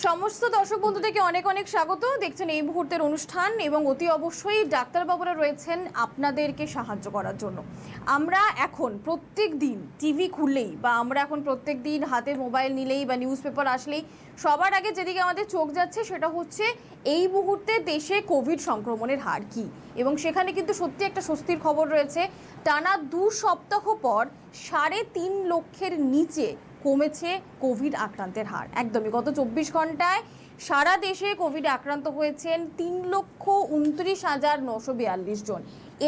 সমস্ত দর্শক বন্ধুদেরকে অনেক অনেক স্বাগত। দেখছেন এই মুহূর্তের অনুষ্ঠান এবং অতি অবশ্যই ডাক্তারবাবুরা রয়েছেন আপনাদেরকে সাহায্য করার জন্য। আমরা এখন প্রত্যেক দিন টিভি খুললেই বা আমরা এখন প্রত্যেক দিন হাতে মোবাইল নিলেই বা নিউজ পেপার আসলেই সবার আগে যেদিকে আমাদের চোখ যাচ্ছে সেটা হচ্ছে এই মুহূর্তে দেশে কোভিড সংক্রমণের হার কী, এবং সেখানে কিন্তু সত্যি একটা স্বস্তির খবর রয়েছে। টানা 2 সপ্তাহ পর 3.5 লক্ষের নিচে কমেছে কোভিড আক্রান্তের হার। একদমই গত 24 ঘন্টায় সারা দেশে কোভিডে আক্রান্ত হয়েছেন 3,29,942 জন।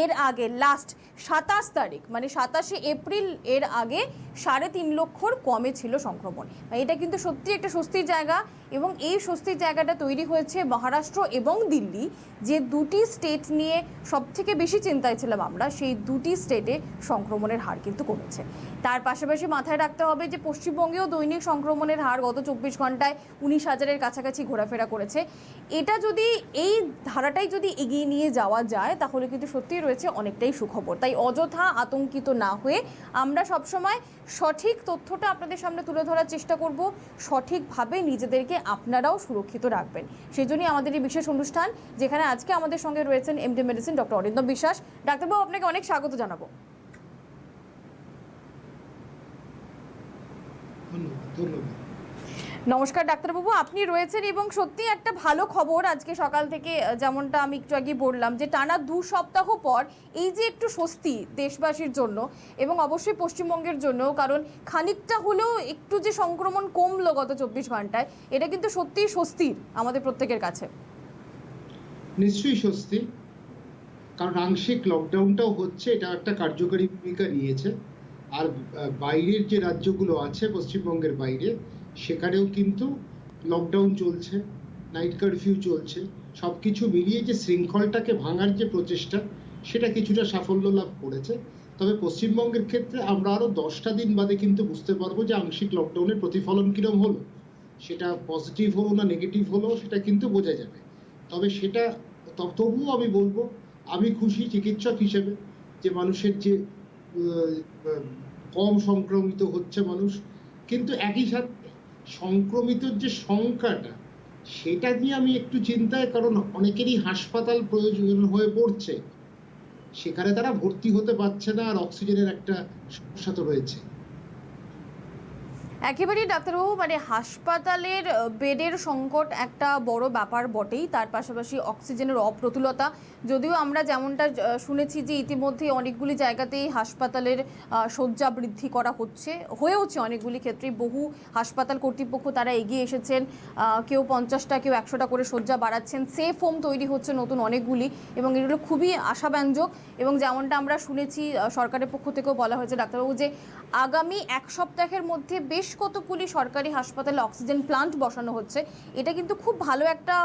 এর আগে লাস্ট 27 তারিখ মানে 27শে এপ্রিল এর আগে 3.5 লক্ষর কমে ছিল সংক্রমণ। এটা কিন্তু সত্যি একটা স্বস্তির জায়গা, এবং এই স্বস্তির জায়গাটা তৈরি হয়েছে মহারাষ্ট্র এবং দিল্লি, যে দুটি স্টেট নিয়ে সবথেকে বেশি চিন্তায় ছিলাম আমরা। সেই দুটি স্টেটে সংক্রমণের হার কিন্তু কমেছে। তার পাশাপাশি মাথায় রাখতে হবে যে পশ্চিমবঙ্গেও দৈনিক সংক্রমণের হার গত 24 ঘন্টায় 19,000-এর কাছাকাছি ঘোরাফেরা করেছে। এটা যদি এই ধারাটাই যদি এগিয়ে নিয়ে যাওয়া যায় তাহলে কিন্তু সত্যিই রয়েছে অনেকটাই সুখবর। তাই অযথা আতঙ্কিত না হয়ে আমরা সবসময় সঠিক তথ্যটা আপনাদের সামনে তুলে ধরার চেষ্টা করব, সঠিকভাবে নিজেদেরকে আপনারাও সুরক্ষিত রাখবেন। সেই জন্যই আমাদের এই বিশেষ অনুষ্ঠান, যেখানে আজকে আমাদের সঙ্গে রয়েছেন এমডি মেডিসিন ডক্টর অরিন্দম বিশ্বাস। ডাক্তারবাবু, আপনাকে অনেক স্বাগত জানাবো। নমস্কার ডাক্তারবাবু, আপনি রয়েছেন এবং সত্যি একটা ভালো খবর আজকে সকাল থেকে, যেমনটা আমি একটু আগে বললাম যে টানা 2 সপ্তাহ পর এই যে একটু স্বস্তি দেশবাসীর জন্য এবং অবশ্যই পশ্চিমবঙ্গের জন্য, কারণ খানিকটা হলেও একটু যে সংক্রমণ কমলো গত 24 ঘন্টায়, এটা কিন্তু সত্যিই স্বস্তির আমাদের প্রত্যেকের কাছে। নিশ্চয়ই স্বস্তি, কারণ আংশিক লকডাউনটাও হচ্ছে, এটা একটা কার্যকরী ভূমিকা নিয়েছে। আর বাইরের যে রাজ্যগুলো আছে পশ্চিমবঙ্গের বাইরে, সেখানেও কিন্তু লকডাউন চলছে, নাইট কারফিউ চলছে। সব কিছু মিলিয়ে যে শৃঙ্খলটাকে ভাঙার যে প্রচেষ্টা, সেটা কিছুটা সাফল্য লাভ করেছে। তবে পশ্চিমবঙ্গের ক্ষেত্রে আমরা আরও 10টা দিন বাদে কিন্তু বুঝতে পারবো যে আংশিক লকডাউনের প্রতিফলন কিরম হলো। সেটা পজিটিভ হলো না নেগেটিভ হলো সেটা কিন্তু বোঝা যাবে। তবে সেটা তবুও আমি বলবো, আমি খুশি চিকিৎসক হিসেবে যে মানুষের যে কম সংক্রমিত হচ্ছে মানুষ, কিন্তু একই সাথে সংক্রমিতর যে সংখ্যাটা, সেটা নিয়ে আমি একটু চিন্তায়, কারণ অনেকেরই হাসপাতাল প্রয়োজন হয়ে পড়ছে, সেখানে তারা ভর্তি হতে পারছে না, আর অক্সিজেনের একটা সমস্যা তো রয়েছে। একেবারেই ডাক্তারবাবু, মানে হাসপাতালের বেডের সংকট একটা বড় ব্যাপার বটেই, তার পাশাপাশি অক্সিজেনের অপ্রতুলতা। যদিও আমরা যেমনটা শুনেছি যে ইতিমধ্যে অনেকগুলি জায়গাতেই হাসপাতালের শয্যা বৃদ্ধি করা হয়েওছে অনেকগুলি ক্ষেত্রে। বহু হাসপাতাল কর্তৃপক্ষ তারা এগিয়ে এসেছেন, কেউ 50টা কেউ 100টা করে শয্যা বাড়াচ্ছেন। সেফ হোম তৈরি হচ্ছে নতুন অনেকগুলি, এবং এগুলো খুবই আশাব্যঞ্জক। এবং যেমনটা আমরা শুনেছি সরকারের পক্ষ থেকেও বলা হয়েছে ডাক্তারবাবু যে আগামী 1 সপ্তাহের মধ্যে বেশ কতগুলি সরকারি হাসপাতালে অক্সিজেন প্লান্ট বসানো হচ্ছে। এটা কিন্তু খুব ভালো একটা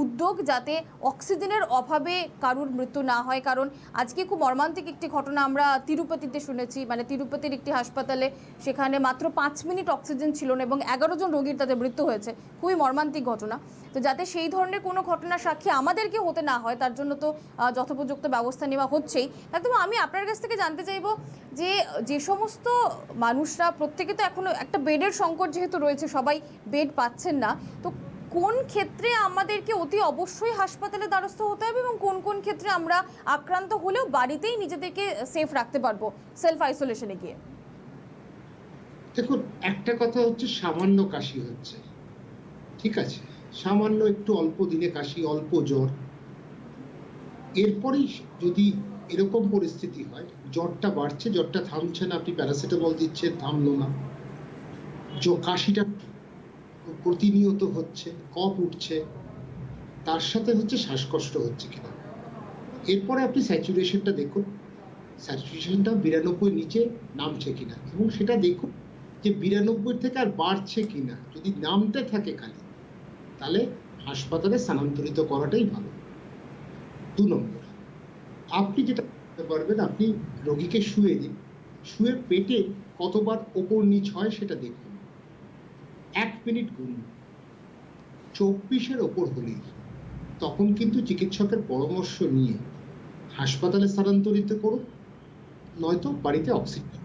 উদ্যোগ, যাতে অক্সিজেনের অভাবে কারুর মৃত্যু না হয়। কারণ আজকে খুব মর্মান্তিক একটি ঘটনা আমরা তিরুপতিতে শুনেছি, মানে তিরুপতির একটি হাসপাতালে সেখানে মাত্র 5 মিনিট অক্সিজেন ছিল না এবং 11 জন রোগীর তাদের মৃত্যু হয়েছে। খুবই মর্মান্তিক ঘটনা। তো যাতে সেই ধরনের কোনো ঘটনার সাক্ষী আমাদেরকে হতে না হয়, তার জন্য তো যথোপযুক্ত ব্যবস্থা নেওয়া হচ্ছেই। একদম আমি আপনার কাছ থেকে জানতে চাইবো যে সমস্ত মানুষরা, প্রত্যেকে তো এখনো একটা বেডের সংকট যেহেতু রয়েছে, সবাই বেড পাচ্ছেন না, তো কোন ক্ষেত্রে আমাদেরকে অতি অবশ্যই হাসপাতালে দ্বারস্থ হতে হবে এবং কোন কোন ক্ষেত্রে আমরা আক্রান্ত হলেও বাড়িতেই নিজেদেরকে সেফ রাখতে পারবো সেলফ আইসোলেশনে গিয়ে? দেখুন, একটা কথা হচ্ছে সামান্য কাশি হচ্ছে, ঠিক আছে, সামান্য একটু অল্প দিনে কাশি, অল্প জ্বর, এরপরেই যদি এরকম পরিস্থিতি হয়, জ্বরটা বাড়ছে, জ্বরটা থামছে না, আপনি প্যারাসিটামল দিচ্ছেন, থামলো না, কাশিটা প্রতিনিয়ত হচ্ছে, কফ উঠছে, তার সাথে হচ্ছে শ্বাসকষ্ট হচ্ছে কিনা, এরপরে আপনি স্যাচুরেশনটা দেখুন, স্যাচুরেশনটা 92 নিচে নামছে কিনা, এবং সেটা দেখুন যে 92 থেকে আর বাড়ছে কিনা। যদি নামতে থাকে খালি, তাহলে হাসপাতালে স্থানান্তরিত করাটাই ভালো। 2 নম্বর, আপনি যেটা করতে পারবেন, আপনি রোগীকে শুয়ে দিন, শুয়ে পেটে কতবার ওপর নিচ হয় সেটা দেখুন, 1 মিনিট গুনুন, 24-এর ওপর হলেই তখন কিন্তু চিকিৎসকের পরামর্শ নিয়ে হাসপাতালে স্থানান্তরিত করুন, নয়তো বাড়িতে অক্সিজেন।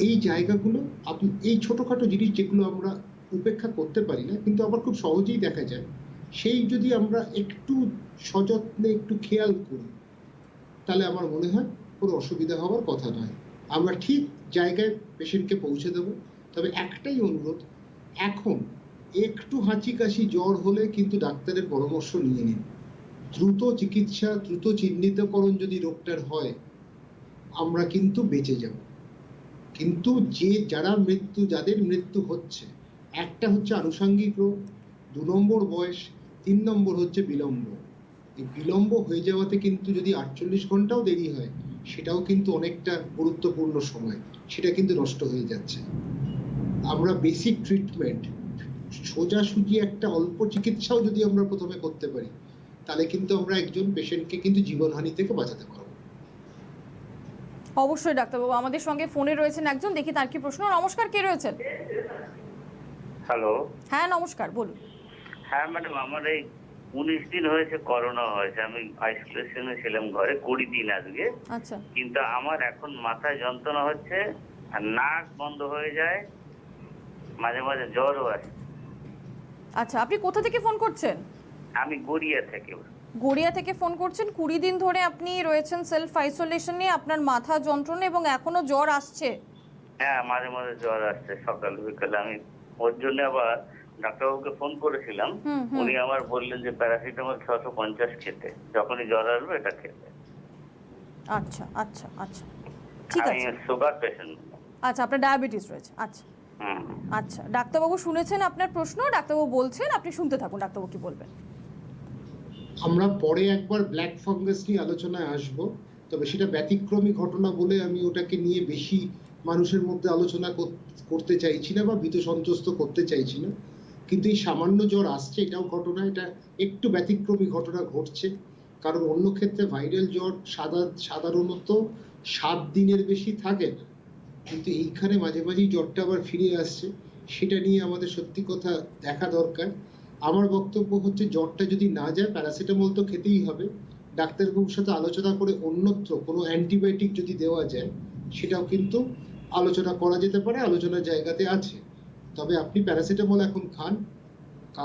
এই জায়গাগুলো আপনি, এই ছোটখাটো জিনিস যেগুলো আমরা উপেক্ষা করতে পারি না, কিন্তু আবার খুব সহজেই দেখা যায় সেই যদি আমরা একটু সযত্নে একটু খেয়াল করি তাহলে আমার মনে হয় কোনো অসুবিধা হওয়ার কথা নয়। আমরা ঠিক জায়গায় পেশেন্টকে পৌঁছে দেবো। তবে একটাই অনুরোধ, এখন একটু হাঁচি কাশি জ্বর হলে কিন্তু ডাক্তারের পরামর্শ নিয়ে নিন। দ্রুত চিকিৎসা, দ্রুত চিহ্নিতকরণ যদি রোগটার হয় আমরা কিন্তু বেঁচে যাব। কিন্তু যাদের মৃত্যু হচ্ছে, একটা হচ্ছে আনুষঙ্গিক রোগ, 2 নম্বর বয়স, 3 নম্বর হচ্ছে বিলম্ব। এই বিলম্ব হয়ে যাওয়াতে কিন্তু যদি 48 ঘন্টাও দেরি হয় সেটাও কিন্তু অনেকটা গুরুত্বপূর্ণ সময়, সেটা কিন্তু নষ্ট হয়ে যাচ্ছে। আমরা বেসিক ট্রিটমেন্ট, সোজাসুজি একটা অল্প চিকিৎসাও যদি আমরা প্রথমে করতে পারি তাহলে কিন্তু আমরা একজন পেশেন্টকে কিন্তু জীবনহানি থেকে বাঁচাতে পারবো। অবশ্যই ডাক্তারবাবু, আমাদের সঙ্গে ফোনে রয়েছেন একজন, দেখি তার কি প্রশ্ন। নমস্কার, কে রয়েছেন? হ্যালো। হ্যাঁ নমস্কার, বলুন। হ্যাঁ ম্যাডাম, আমার এই 19 দিন হয়েছে করোনা হয়েছে। আমি আইসোলেশনে ছিলাম ঘরে 20 দিন আজকে। আচ্ছা কিন্তু আমার এখন মাথায় যন্ত্রণা হচ্ছে আর নাক বন্ধ হয়ে যায়, মাঝে মাঝে জ্বরও আসে। আচ্ছা, আপনি কোথা থেকে ফোন করছেন? আমি গড়িয়া থেকে। গড়িয়া থেকে ফোন করছেন। 20 দিন ধরে আপনি রয়েছেন সেলফ আইসোলেশনে, আপনার মাথা যন্ত্রণা এবং এখনো জ্বর আসছে? হ্যাঁ, মাঝে মাঝে জ্বর আসছে সকাল বিকালে। আমি ওর জন্য আবার ডাক্তারবাবুকে ফোন করেছিলাম। উনি আমার বললেন যে প্যারাসিটামল 650 খেতে, যখনই জ্বর আসবে এটা খেতে। আচ্ছা আচ্ছা আচ্ছা, ঠিক আমি আছে। Sugar patient. আচ্ছা, আপনার ডায়াবেটিস রয়েছে। আচ্ছা আচ্ছা, ডাক্তারবাবু শুনেছেন আপনার প্রশ্ন, ডাক্তারবাবু বলছেন, আপনি শুনতে থাকুন ডাক্তারবাবু কি বলবেন। আমরা পরে একবার ব্ল্যাক ফাঙ্গাস নিয়ে আলোচনায় আসব, তবে সেটা ব্যতিক্রমী ঘটনা বলে আমি ওটাকে নিয়ে বেশি মানুষের মধ্যে আলোচনা করতে চাইছি না বা ভীত সন্ত্রস্ত করতে চাইছি না। কিন্তু এই সামান্য জ্বর আসছে এটাও ঘটনা, এটা একটু ব্যতিক্রমী ঘটনা ঘটছে। কারণ অন্য ক্ষেত্রে ভাইরাল জ্বর সাধারণত 7 দিনের বেশি থাকে না, কিন্তু এইখানে মাঝে মাঝেই জ্বরটা আবার ফিরে আসছে, সেটা নিয়ে আমাদের সত্যি কথা দেখা দরকার। আমার বক্তব্য হচ্ছে জ্বরটা যদি না যায় প্যারাসিটামল তো খেতেই হবে। ডাক্তারবাবুর সাথে আলোচনা করে অন্যত্র কোনো অ্যান্টিবায়োটিক যদি দেওয়া যায় সেটাও কিন্তু আলোচনা করা যেতে পারে, আলোচনার জায়গাতে আছে। তবে আপনি প্যারাসিটামল এখন খান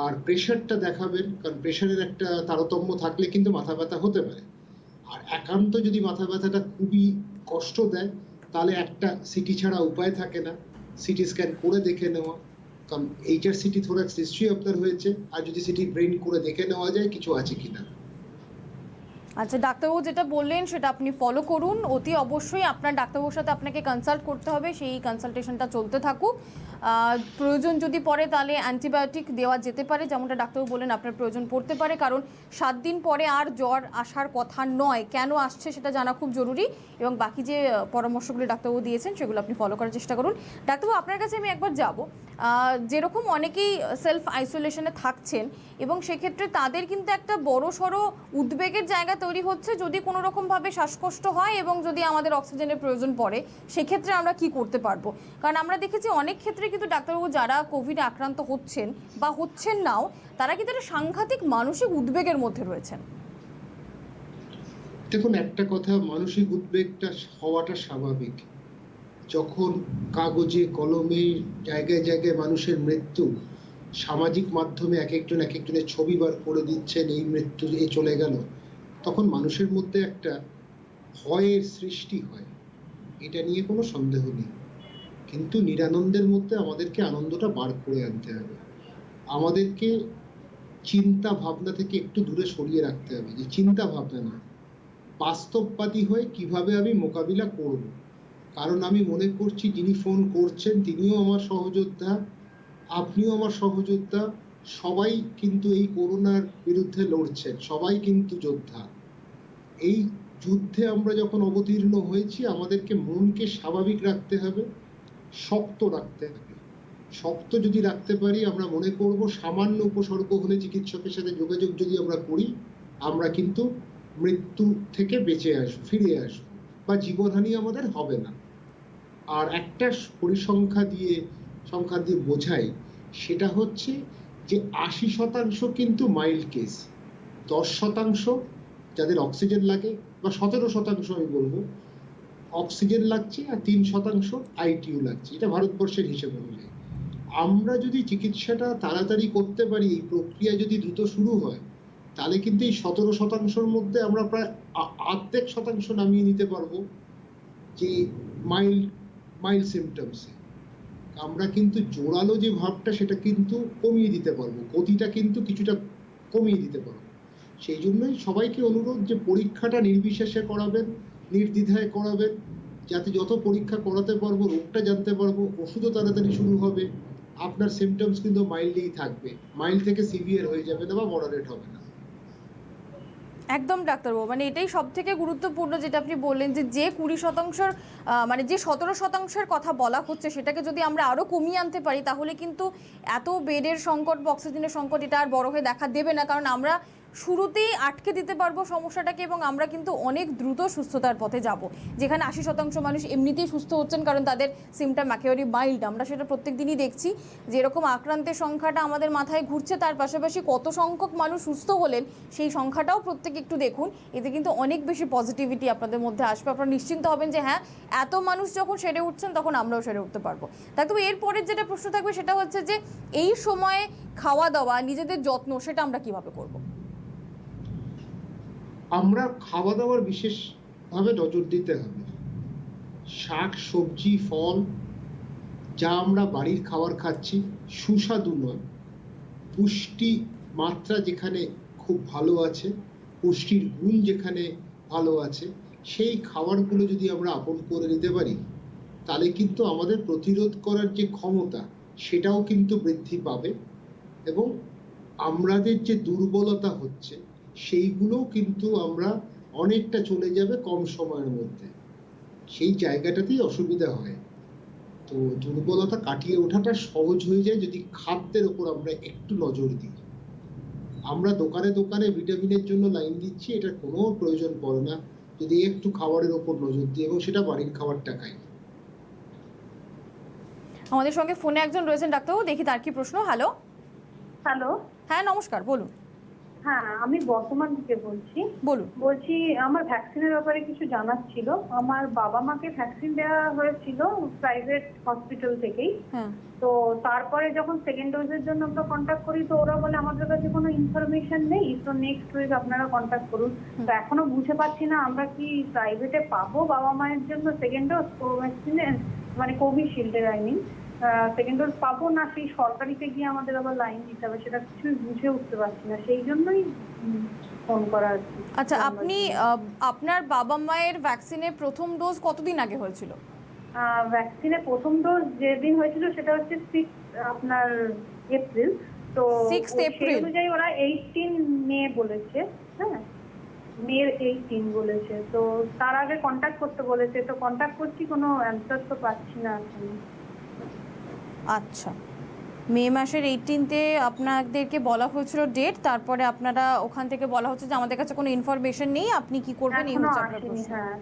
আর প্রেশারটা দেখাবেন, কারণ প্রেশারের একটা তারতম্য থাকলে কিন্তু মাথা ব্যথা হতে পারে। আর একান্ত যদি মাথা ব্যথাটা খুবই কষ্ট দেয় তাহলে একটা সিটি ছাড়া উপায় থাকে না, সিটি স্ক্যান করে দেখে নেওয়া। কারণ সিটি থোরাক্স নিশ্চয়ই আপনার হয়েছে, আর যদি সিটি ব্রেন করে দেখে নেওয়া যায় কিছু আছে কিনা। আচ্ছা, ডাক্তারবাবু যেটা বললেন সেটা আপনি ফলো করুন। অতি অবশ্যই আপনার ডাক্তারবাবুর সাথে আপনাকে কনসাল্ট করতে হবে, সেই কনসালটেশনটা চলতে থাকুক। প্রয়োজন যদি পড়ে তাহলে অ্যান্টিবায়োটিক দেওয়া যেতে পারে, যেমনটা ডাক্তারবাবু বললেন আপনার প্রয়োজন পড়তে পারে। কারণ 7 দিন পরে আর জ্বর আসার কথা নয়, কেন আসছে সেটা জানা খুব জরুরি। এবং বাকি যে পরামর্শগুলো ডাক্তারবাবু দিয়েছেন সেগুলো আপনি ফলো করার চেষ্টা করুন। ডাক্তারবাবু আপনার কাছে আমি একবার যাব, যেরকম অনেকেই সেলফ আইসোলেশনে থাকছেন এবং সেক্ষেত্রে তাদের কিন্তু একটা বড় সড়ো উদ্বেগের জায়গা তৈরি হচ্ছে, যদি কোনো রকমভাবে শ্বাসকষ্ট হয় এবং যদি আমাদের অক্সিজেনের প্রয়োজন পড়ে সেক্ষেত্রে আমরা কি করতে পারবো। কারণ আমরা দেখেছি অনেক ক্ষেত্রে কিন্তু ডাক্তারবাবু যারা কোভিডে আক্রান্ত হচ্ছেন বা হচ্ছেন নাও, তারা কিন্তু একটা সাংঘাতিক মানসিক উদ্বেগের মধ্যে রয়েছেন। দেখুন, একটা কথা, মানসিক উদ্বেগটা হওয়াটা স্বাভাবিক। যখন কাগজে কলমে জায়গায় জায়গায় মানুষের মৃত্যু, সামাজিক মাধ্যমে এক একজনের ছবি বার করে দিচ্ছেন, এই মৃত্যু এ চলে গেল, তখন মানুষের মধ্যে একটা ভয়ের সৃষ্টি হয়, এটা নিয়ে কোনো সন্দেহ নেই। কিন্তু নিরানন্দের মধ্যে আমাদেরকে আনন্দটা বার করে আনতে হবে। আমাদেরকে চিন্তা ভাবনা থেকে একটু দূরে সরিয়ে রাখতে হবে, যে চিন্তা ভাবনা না, বাস্তববাদী হয়ে কিভাবে আমি মোকাবিলা করব। কারণ আমি মনে করছি যিনি ফোন করছেন তিনিও আমার সহযোদ্ধা, আপনিও আমার সহযোদ্ধা, সবাই কিন্তু এই করোনার বিরুদ্ধে লড়ছেন, সবাই কিন্তু যোদ্ধা। এই যুদ্ধে আমরা যখন অবতীর্ণ হয়েছি আমাদেরকে মনকে স্বাভাবিক রাখতে হবে, শক্ত রাখতে হবে। শক্ত যদি রাখতে পারি, আমরা মনে করব সামান্য উপসর্গ হলে চিকিৎসকের সাথে যোগাযোগ যদি আমরা করি, আমরা কিন্তু মৃত্যু থেকে বেঁচে আসবো, ফিরে আসবো, বা জীবনহানি আমাদের হবে না। আর একটা পরিসংখ্যা দিয়ে বোঝাই, সেটা হচ্ছে যে 80% কিন্তু মাইল্ড কেস, 10% যাদের অক্সিজেন লাগে, বা 17% আমি বলবো অক্সিজেন লাগছে, আর 3% আইটিইউ লাগছে। এটা ভারতবর্ষের হিসেব অনুযায়ী। আমরা যদি চিকিৎসাটা তাড়াতাড়ি করতে পারি, এই প্রক্রিয়া যদি দ্রুত শুরু হয়, তাহলে কিন্তু এই 17% মধ্যে আমরা প্রায় অর্ধেক শতাংশ নামিয়ে নিতে পারবো যে মাইল্ড সিমটমসে। আমরা কিন্তু জোরালো যে ভাবটা সেটা কিন্তু কমিয়ে দিতে পারবো, গতিটা কিন্তু কিছুটা কমিয়ে দিতে পারবো। সেই জন্যই সবাইকে অনুরোধ যে পরীক্ষাটা নির্বিশেষে করাবেন, নির্দ্বিধায় করাবেন, যাতে যত পরীক্ষা করাতে পারবো রোগটা জানতে পারবো, ওষুধও তাড়াতাড়ি শুরু হবে, আপনার সিমটমস কিন্তু মাইল্ডই থাকবে, মাইল্ড থেকে সিভিয়ার হয়ে যাবে না বা মডারেট হবে না। একদম ডাক্তারবাবু, মানে এটাই সব থেকে গুরুত্বপূর্ণ যেটা আপনি বললেন, যে 20% মানে যে 17%-এর কথা বলা হচ্ছে সেটাকে যদি আমরা আরও কমিয়ে আনতে পারি তাহলে কিন্তু এত বেডের সংকট বা অক্সিজেনের সংকট এটা আর বড় হয়ে দেখা দেবে না, কারণ আমরা শুরুতেই আটকে দিতে পারবো সমস্যাটাকে এবং আমরা কিন্তু অনেক দ্রুত সুস্থতার পথে যাব। যেখানে 80% মানুষ এমনিতেই সুস্থ হচ্ছেন কারণ তাদের সিমটম একেবারেই মাইল্ড, আমরা সেটা প্রত্যেক দিনই দেখছি। যেরকম আক্রান্তের সংখ্যাটা আমাদের মাথায় ঘুরছে, তার পাশাপাশি কত সংখ্যক মানুষ সুস্থ হলেন সেই সংখ্যাটাও প্রত্যেকে একটু দেখুন। এতে কিন্তু অনেক বেশি পজিটিভিটি আপনাদের মধ্যে আসবে। আপনারা নিশ্চিন্ত হবেন যে হ্যাঁ, এত মানুষ যখন সেরে উঠছেন তখন আমরাও সেরে উঠতে পারবো। তবে এরপরের যেটা প্রশ্ন থাকবে সেটা হচ্ছে যে এই সময়ে খাওয়া দাওয়া, নিজেদের যত্ন, সেটা আমরা কিভাবে করব? আমরা খাওয়া দাওয়ার বিশেষভাবে নজর দিতে হবে। শাক সবজি ফল যা আমরা বাড়ির খাবার খাচ্ছি সুস্বাদু নয়, পুষ্টি মাত্রা যেখানে খুব ভালো আছে, পুষ্টির গুণ যেখানে ভালো আছে, সেই খাবারগুলো যদি আমরা আপন করে নিতে পারি তাহলে কিন্তু আমাদের প্রতিরোধ করার যে ক্ষমতা সেটাও কিন্তু বৃদ্ধি পাবে এবং আমাদের যে দুর্বলতা হচ্ছে সেইগুলোও কিন্তু আমরা অনেকটা চলে যাবে কম সময়ের মধ্যে। সেই জায়গাটাতেই অসুবিধা হয়। তো দুর্বলতা কাটিয়ে ওঠাটা সহজ হয়ে যায় যদি খাদ্যের উপর আমরা একটু নজর দিই। আমরা দোকানে দোকানে ভিটামিনের জন্য লাইন দিচ্ছি, এটা কোনো প্রয়োজন পড়ে না যদি একটু খাবারের উপর নজর দিই এবং সেটা বাড়ির খাবারটা খাই। আমাদের সঙ্গে ফোনে একজন রয়েছেন ডাক্তারবাবু, দেখি তার কি প্রশ্ন। হ্যালো। হ্যালো। হ্যাঁ নমস্কার, বলুন। হ্যাঁ, আমি বর্ধমান থেকে বলছি। বলছি আমার ভ্যাকসিনের ব্যাপারে কিছু জানার ছিল। আমার বাবা মাকে ভ্যাকসিন দেওয়া হয়েছিল প্রাইভেট হসপিটাল থেকেই। তো তারপরে যখন সেকেন্ড ডোজের জন্য আমরা কন্ট্যাক্ট করি তো ওরা বলে আমাদের কাছে কোনো ইনফরমেশন নেই, তো নেক্সট উইক আপনারা কন্ট্যাক্ট করুন। তো এখনো বুঝে পাচ্ছি না আমরা কি প্রাইভেটে পাবো বাবা মায়ের জন্য সেকেন্ড ডোজ কোভ্যাক্সিনের, মানে কোভিশিল্ডের আই মিন সেকেন্ড ডোজ পাবো, না সেই সরকারিতে গিয়ে আমাদের আবার লাইন দিতে হবে, সেটা কিছুই বুঝে উঠতে পারছি না, সেই জন্যই ফোন করা আর কি। আচ্ছা, আপনি আপনার বাবা মায়ের ভ্যাকসিনের প্রথম ডোজ কতদিন আগে হয়েছিল? ভ্যাকসিনের প্রথম ডোজ যেদিন হয়েছিল সেটা হচ্ছে 6 আপনার এপ্রিল। তো 6 এপ্রিল অনুযায়ী ওরা 18 মে বলেছে। হ্যাঁ, মে 18 বলেছে। তো তার আগে কন্ট্যাক্ট করতে বলেছে, তো কন্ট্যাক্ট করছি, কোনো অ্যানসার তো পাচ্ছি না এখন। আচ্ছা, মে মাসের 18-তে আপনাদেরকে বলা হয়েছিল ডেট, তারপরে আপনারা ওখান থেকে বলা হচ্ছে যে আমাদের কাছে কোনো ইনফরমেশন নেই, আপনি কি করবেন এই হচ্ছে আপনার প্রশ্ন। হ্যাঁ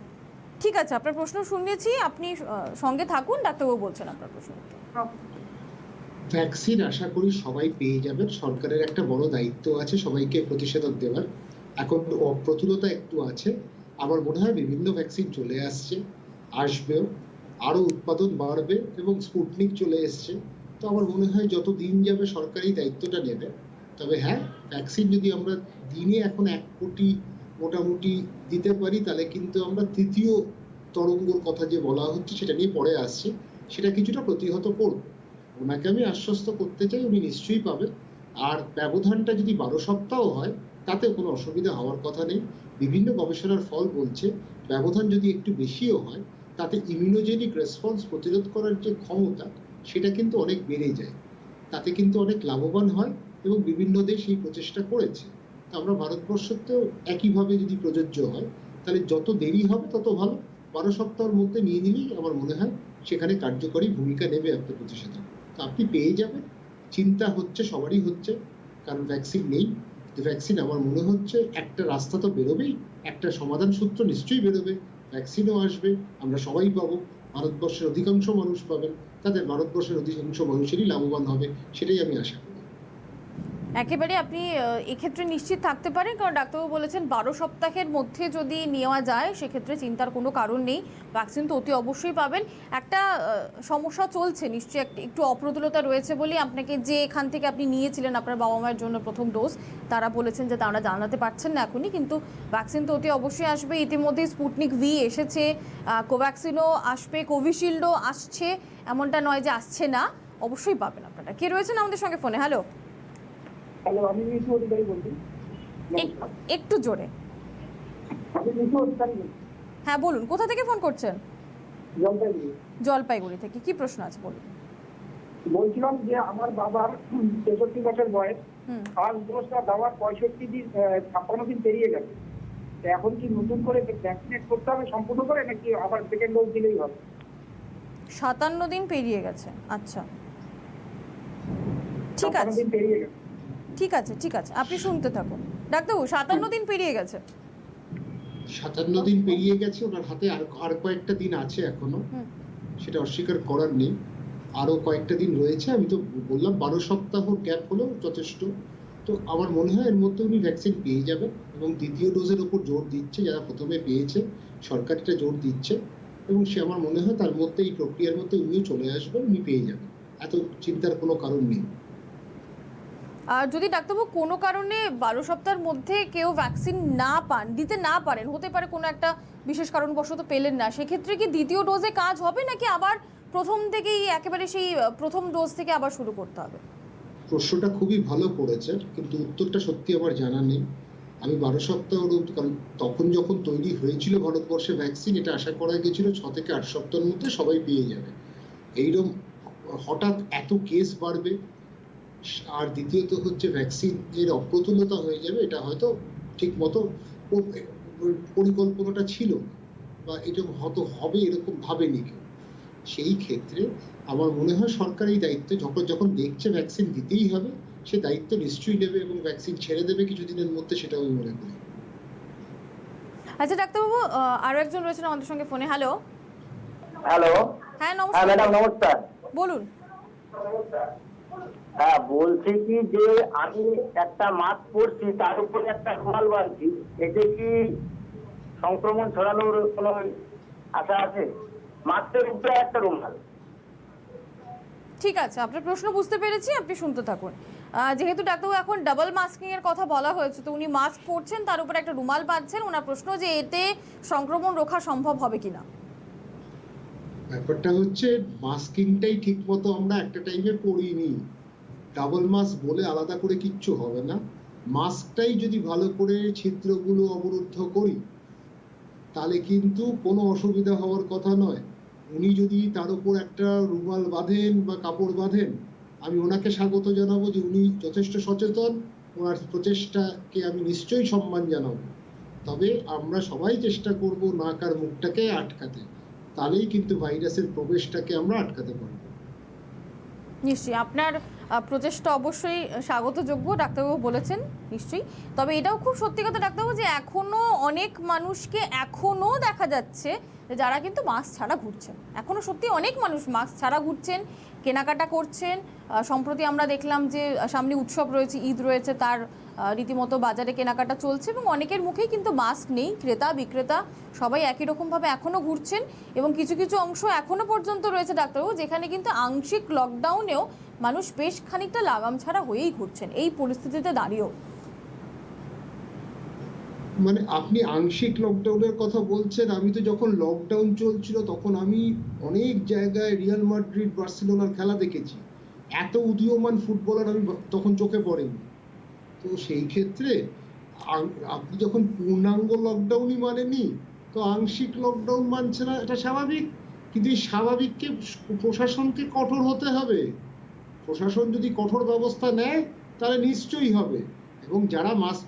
ঠিক আছে, আপনার প্রশ্ন শুনেছি, আপনি সঙ্গে থাকুন, ডাক্তারবাবু বলছেন আপনার প্রশ্ন। ভ্যাকসিন আশা করি সবাই পেয়ে যাবেন, সরকারের একটা বড় দায়িত্ব আছে সবাইকে প্রতিষেধক দেওয়ার। এখন অপ্রতুলতা একটু আছে, আমার মনে হয় বিভিন্ন ভ্যাকসিন চলে আসছে, আসবেও, আরো উৎপাদন বাড়বে এবং স্পুটনিক চলে এসছে। তো আমার মনে হয় যত দিন যাবে সরকারি দায়িত্বটা নেবে। তবে হ্যাঁ, ভ্যাকসিন যদি আমরা দিনে এখন 1 কোটি মোটামুটি দিতে পারি তাহলে কিন্তু আমরা তৃতীয় তরঙ্গর কথা যে বলা হচ্ছে সেটা নিয়ে পরে আসছে, সেটা কিছুটা প্রতিহত করব। ওনাকে আমি আশ্বস্ত করতে চাই উনি নিশ্চয়ই পাবেন। আর ব্যবধানটা যদি 12 সপ্তাহ হয় তাতে কোনো অসুবিধা হওয়ার কথা নেই। বিভিন্ন গবেষণার ফল বলছে ব্যবধান যদি একটু বেশিও হয় তাতে ইমিউনোজেনিক রেসপন্স প্রতিরোধ করার যে ক্ষমতা সেটা কিন্তু অনেক বেড়ে যায়, তাতে কিন্তু অনেক লাভবান হয় এবং বিভিন্ন দেশ এই প্রচেষ্টা করেছে। তো আমরা ভারতবর্ষতেও একইভাবে যদি প্রযোজ্য হয় তাহলে যত দেরি হবে তত ভালো। 12 সপ্তাহের মধ্যে নিয়ে নিলেই আমার মনে হয় সেখানে কার্যকরী ভূমিকা নেবে একটা প্রতিষেধক। তো আপনি পেয়ে যাবেন, চিন্তা হচ্ছে সবারই হচ্ছে, কারণ ভ্যাকসিন নেই। ভ্যাকসিন আমার মনে হচ্ছে একটা রাস্তা তো বেরোবেই, একটা সমাধান সূত্র নিশ্চয়ই বেরোবে, ভ্যাকসিনও আসবে, আমরা সবাই পাবো, ভারতবর্ষের অধিকাংশ মানুষ পাবেন, তাদের ভারতবর্ষের অধিকাংশ মানুষেরই লাভবান হবে, সেটাই আমি আশা করি। একেবারে আপনি এক্ষেত্রে নিশ্চিত থাকতে পারেন, কারণ ডাক্তারবাবু বলেছেন 12 সপ্তাহের মধ্যে যদি নেওয়া যায় সেক্ষেত্রে চিন্তার কোনো কারণ নেই। ভ্যাকসিন তো অতি অবশ্যই পাবেন। একটা সমস্যা চলছে নিশ্চয়ই, একটু অপ্রতুলতা রয়েছে বলে আপনাকে, যে এখান থেকে আপনি নিয়েছিলেন আপনার বাবা মায়ের জন্য প্রথম ডোজ, তারা বলেছেন যে তারা জানাতে পারছেন না এখনই, কিন্তু ভ্যাকসিন তো অতি অবশ্যই আসবে। ইতিমধ্যে স্পুটনিক ভি এসেছে, কোভ্যাক্সিনও আসবে, কোভিশিল্ডও আসছে, এমনটা নয় যে আসছে না, অবশ্যই পাবেন আপনারা। কে রয়েছেন আমাদের সঙ্গে ফোনে? হ্যালো, হ্যালো, আমি মিঠু অধিকারী বলছি। একটু জোরে। আমি মিঠু অধিকারী বলছি। হ্যাঁ বলুন, কোথা থেকে ফোন করছেন? জলপাইগুড়ি। জলপাইগুড়ি থেকে, কি প্রশ্ন আছে বলুন। বলছিলাম যে আমার বাবার 63 বছর বয়স, ফার্স্ট ডোজটা দেওয়ার 65 দিন 56 দিন পেরিয়ে গেছে। তো এখন কি নতুন করে ভ্যাকসিনেট করতে হবে সম্পূর্ণ করে, নাকি আবার সেকেন্ড ডোজ দিলেই হবে? 57 দিন পেরিয়ে গেছে, আচ্ছা ঠিক আছে, 57 দিন পেরিয়ে গেছে। ঠিক আছে, ঠিক আছে, আপনি শুনতে থাকুন। ডাক্তারবাবু 57 দিন পেরিয়ে গেছে। 57 দিন পেরিয়ে গেছে, ওনার হাতে আর কয়েকটা দিন আছে এখনো, সেটা অস্বীকার করার নেই। আরো কয়েকটা দিন রয়েছে, আমি তো বললাম 12 সপ্তাহ গ্যাপ হলো যথেষ্ট। তো আমার মনে হয় এর মধ্যে উনি ভ্যাকসিন পেয়ে যাবেন, এবং দ্বিতীয় ডোজের উপর জোর দিচ্ছে যারা প্রথমে পেয়েছে, সরকারটা জোর দিচ্ছে, এবং সে আমার মনে হয় তার মধ্যে এই প্রক্রিয়ার মধ্যে উনিও চলে আসবেন, উনি পেয়ে যাবেন, এত চিন্তার কোনো কারণ নেই। আর যদি ডাক্তারবাবু কোনো কারণে 12 সপ্তাহের মধ্যে কেউ ভ্যাকসিন না পান, দিতে না পারেন, হতে পারে কোনো একটা বিশেষ কারণবশত পেলেন না, সেক্ষেত্রে কি দ্বিতীয় ডোজে কাজ হবে, নাকি আবার প্রথম থেকেই একেবারে সেই প্রথম ডোজ থেকে আবার শুরু করতে হবে? প্রশ্নটা খুবই ভালো করেছে, কিন্তু উত্তরটা সত্যি আমার জানা নেই। আমি 12 সপ্তাহ, কারণ তখন যখন তৈরি হয়েছিল ভারতবর্ষে ভ্যাকসিন, এটা আশা করা গেছিল 6 থেকে 8 সপ্তাহের মধ্যে সবাই পেয়ে যাবে। এইরকম হঠাৎ এত কেস বাড়বে, আর দ্বিতীয়ত হচ্ছে ভ্যাকসিন এর অপ্রতুলতা হয়ে যাবে, এটা হয়তো ঠিক মতো পরিকল্পনাটা ছিল, বা এটা হয়তো হবে এরকম ভাবেনি কেউ। সেই ক্ষেত্রে আমার মনে হয় সরকার এই দায়িত্ব যখন দেখছে ভ্যাকসিন দিতেই হবে, সে দায়িত্ব নিশ্চয়ই নেবে এবং ভ্যাকসিন ছেড়ে দেবে কিছুদিনের মধ্যে, সেটা আমি মনে করি। আচ্ছা ডাক্তারবাবু, আরো একজন রয়েছেন আমাদের সঙ্গে ফোনে। হ্যালো। হ্যালো। হ্যাঁ হ্যাঁ নমস্কার ম্যাডাম, নমস্কার। বলুন। হ্যাঁ, বলছি কি যে আমি একটা মাস্ক পরছি, তার উপরে একটা রুমাল বাঁধছি, এতে কি সংক্রমণ ছড়ানোর কোনো আশা আছে? মাস্কের উপরে একটা রুমাল। ঠিক আছে, আপনার প্রশ্ন বুঝতে পেরেছি, আপনি শুনতে থাকুন। যেহেতু ডাক্তারবাবু এখন ডাবল মাস্কিং এর কথা বলা হয়েছে, তো উনি মাস্ক পরছেন, তার উপর একটা রুমাল বাঁধছেন, ওনার প্রশ্ন যে এতে সংক্রমণ রোখা সম্ভব হবে কিনা। ব্যাপারটা হচ্ছে মাস্কিংটাই ঠিক মতো আমরা একটা টাইমে পরিনি, ডাবল মাস্ক বলে আলাদা করে কিচ্ছু হবে না। মাস্কটাই যদি ভালো করে ছিদ্রগুলো অবরুদ্ধ করি, তাহলে কিন্তু কোনো অসুবিধা হওয়ার কথা নয়। উনি যদি তার উপর একটা রুমাল বাঁধেন বা কাপড় বাঁধেন, আমি ওনাকে স্বাগত জানাবো, যে উনি যথেষ্ট সচেতন, ওনার প্রচেষ্টাকে আমি নিশ্চয়ই সম্মান জানাবো। তবে আমরা সবাই চেষ্টা করব নাক আর মুখটাকে আটকাতে, তাহলেই কিন্তু ভাইরাসের প্রবেশটাকে আমরা আটকাতে পারবো। নিশ্চয়ই আপনার প্রচেষ্টা অবশ্যই স্বাগতযোগ্য, ডাক্তারবাবু বলেছেন নিশ্চয়ই। তবে এটাও খুব সত্যি কথা ডাক্তারবাবু, যে এখনো অনেক মানুষকে এখনো দেখা যাচ্ছে যারা কিন্তু মাস্ক ছাড়া ঘুরছেন, এখনো সত্যি অনেক মানুষ মাস্ক ছাড়া ঘুরছেন, কেনাকাটা করছেন। সম্প্রতি আমরা দেখলাম যে সামনে উৎসব রয়েছে, ঈদ রয়েছে, তার রীতিমতো বাজারে কেনাকাটা চলছে, এবং অনেকের মুখেই কিন্তু মাস্ক নেই, ক্রেতা বিক্রেতা সবাই একই রকমভাবে এখনও ঘুরছেন। এবং কিছু কিছু অংশ এখনও পর্যন্ত রয়েছে ডাক্তারবাবু, যেখানে কিন্তু আংশিক লকডাউনেও মানুষ বেশ খানিকটা লাগাম ছাড়া হয়েই ঘুরছেন এই পরিস্থিতিতে দাঁড়িয়েও। মানে আপনি আংশিক লকডাউনের কথা বলছেন, আমি তো যখন লকডাউন চলছিল তখন আমি অনেক জায়গায় রিয়াল মাদ্রিদ বার্সেলোনার খেলা দেখেছি, এত উদীয়মান ফুটবলার আমি তখন চোখে পড়েনি। তো সেই ক্ষেত্রে আপনি যখন পূর্ণাঙ্গ লকডাউনই মানেনি, তো আংশিক লকডাউন মানছে না, এটা স্বাভাবিক। কিন্তু এই স্বাভাবিককে প্রশাসনকে কঠোর হতে হবে। প্রশাসন যদি কঠোর ব্যবস্থা নেয় তাহলে নিশ্চয়ই হবে। এবং যারা মাস্ক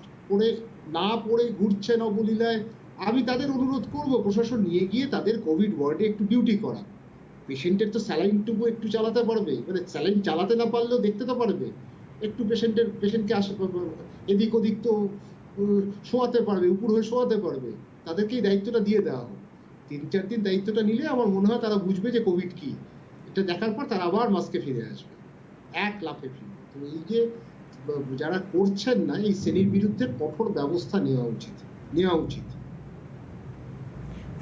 না পরে ঘুরছেন অবলীলায়, আমি তাদের অনুরোধ করব প্রশাসন নিয়ে গিয়ে তাদের কোভিড ওয়ার্ডে একটু ডিউটি করা। পেশেন্টের তো স্যালাইনটুকু একটু চালাতে পারবে, মানে স্যালাইন চালাতে না পারলেও দেখতে তো পারবে, একটু পেশেন্টকে এদিক ওদিক তো শোয়াতে পারবে, উপর হয়ে শোয়াতে পারবে, তাদেরকে এই দায়িত্বটা দিয়ে দেওয়া হোক। 3-4 দিন দায়িত্বটা নিলে আমার মনে হয় তারা বুঝবে যে কোভিড কি। এটা দেখার পর তারা আবার মাস্কে ফিরে আসবে, এক লাফে ফিরবে। তো এই যে যারা করছেন না এই শ্রেণীর বিরুদ্ধে কঠোর ব্যবস্থা নেওয়া উচিত।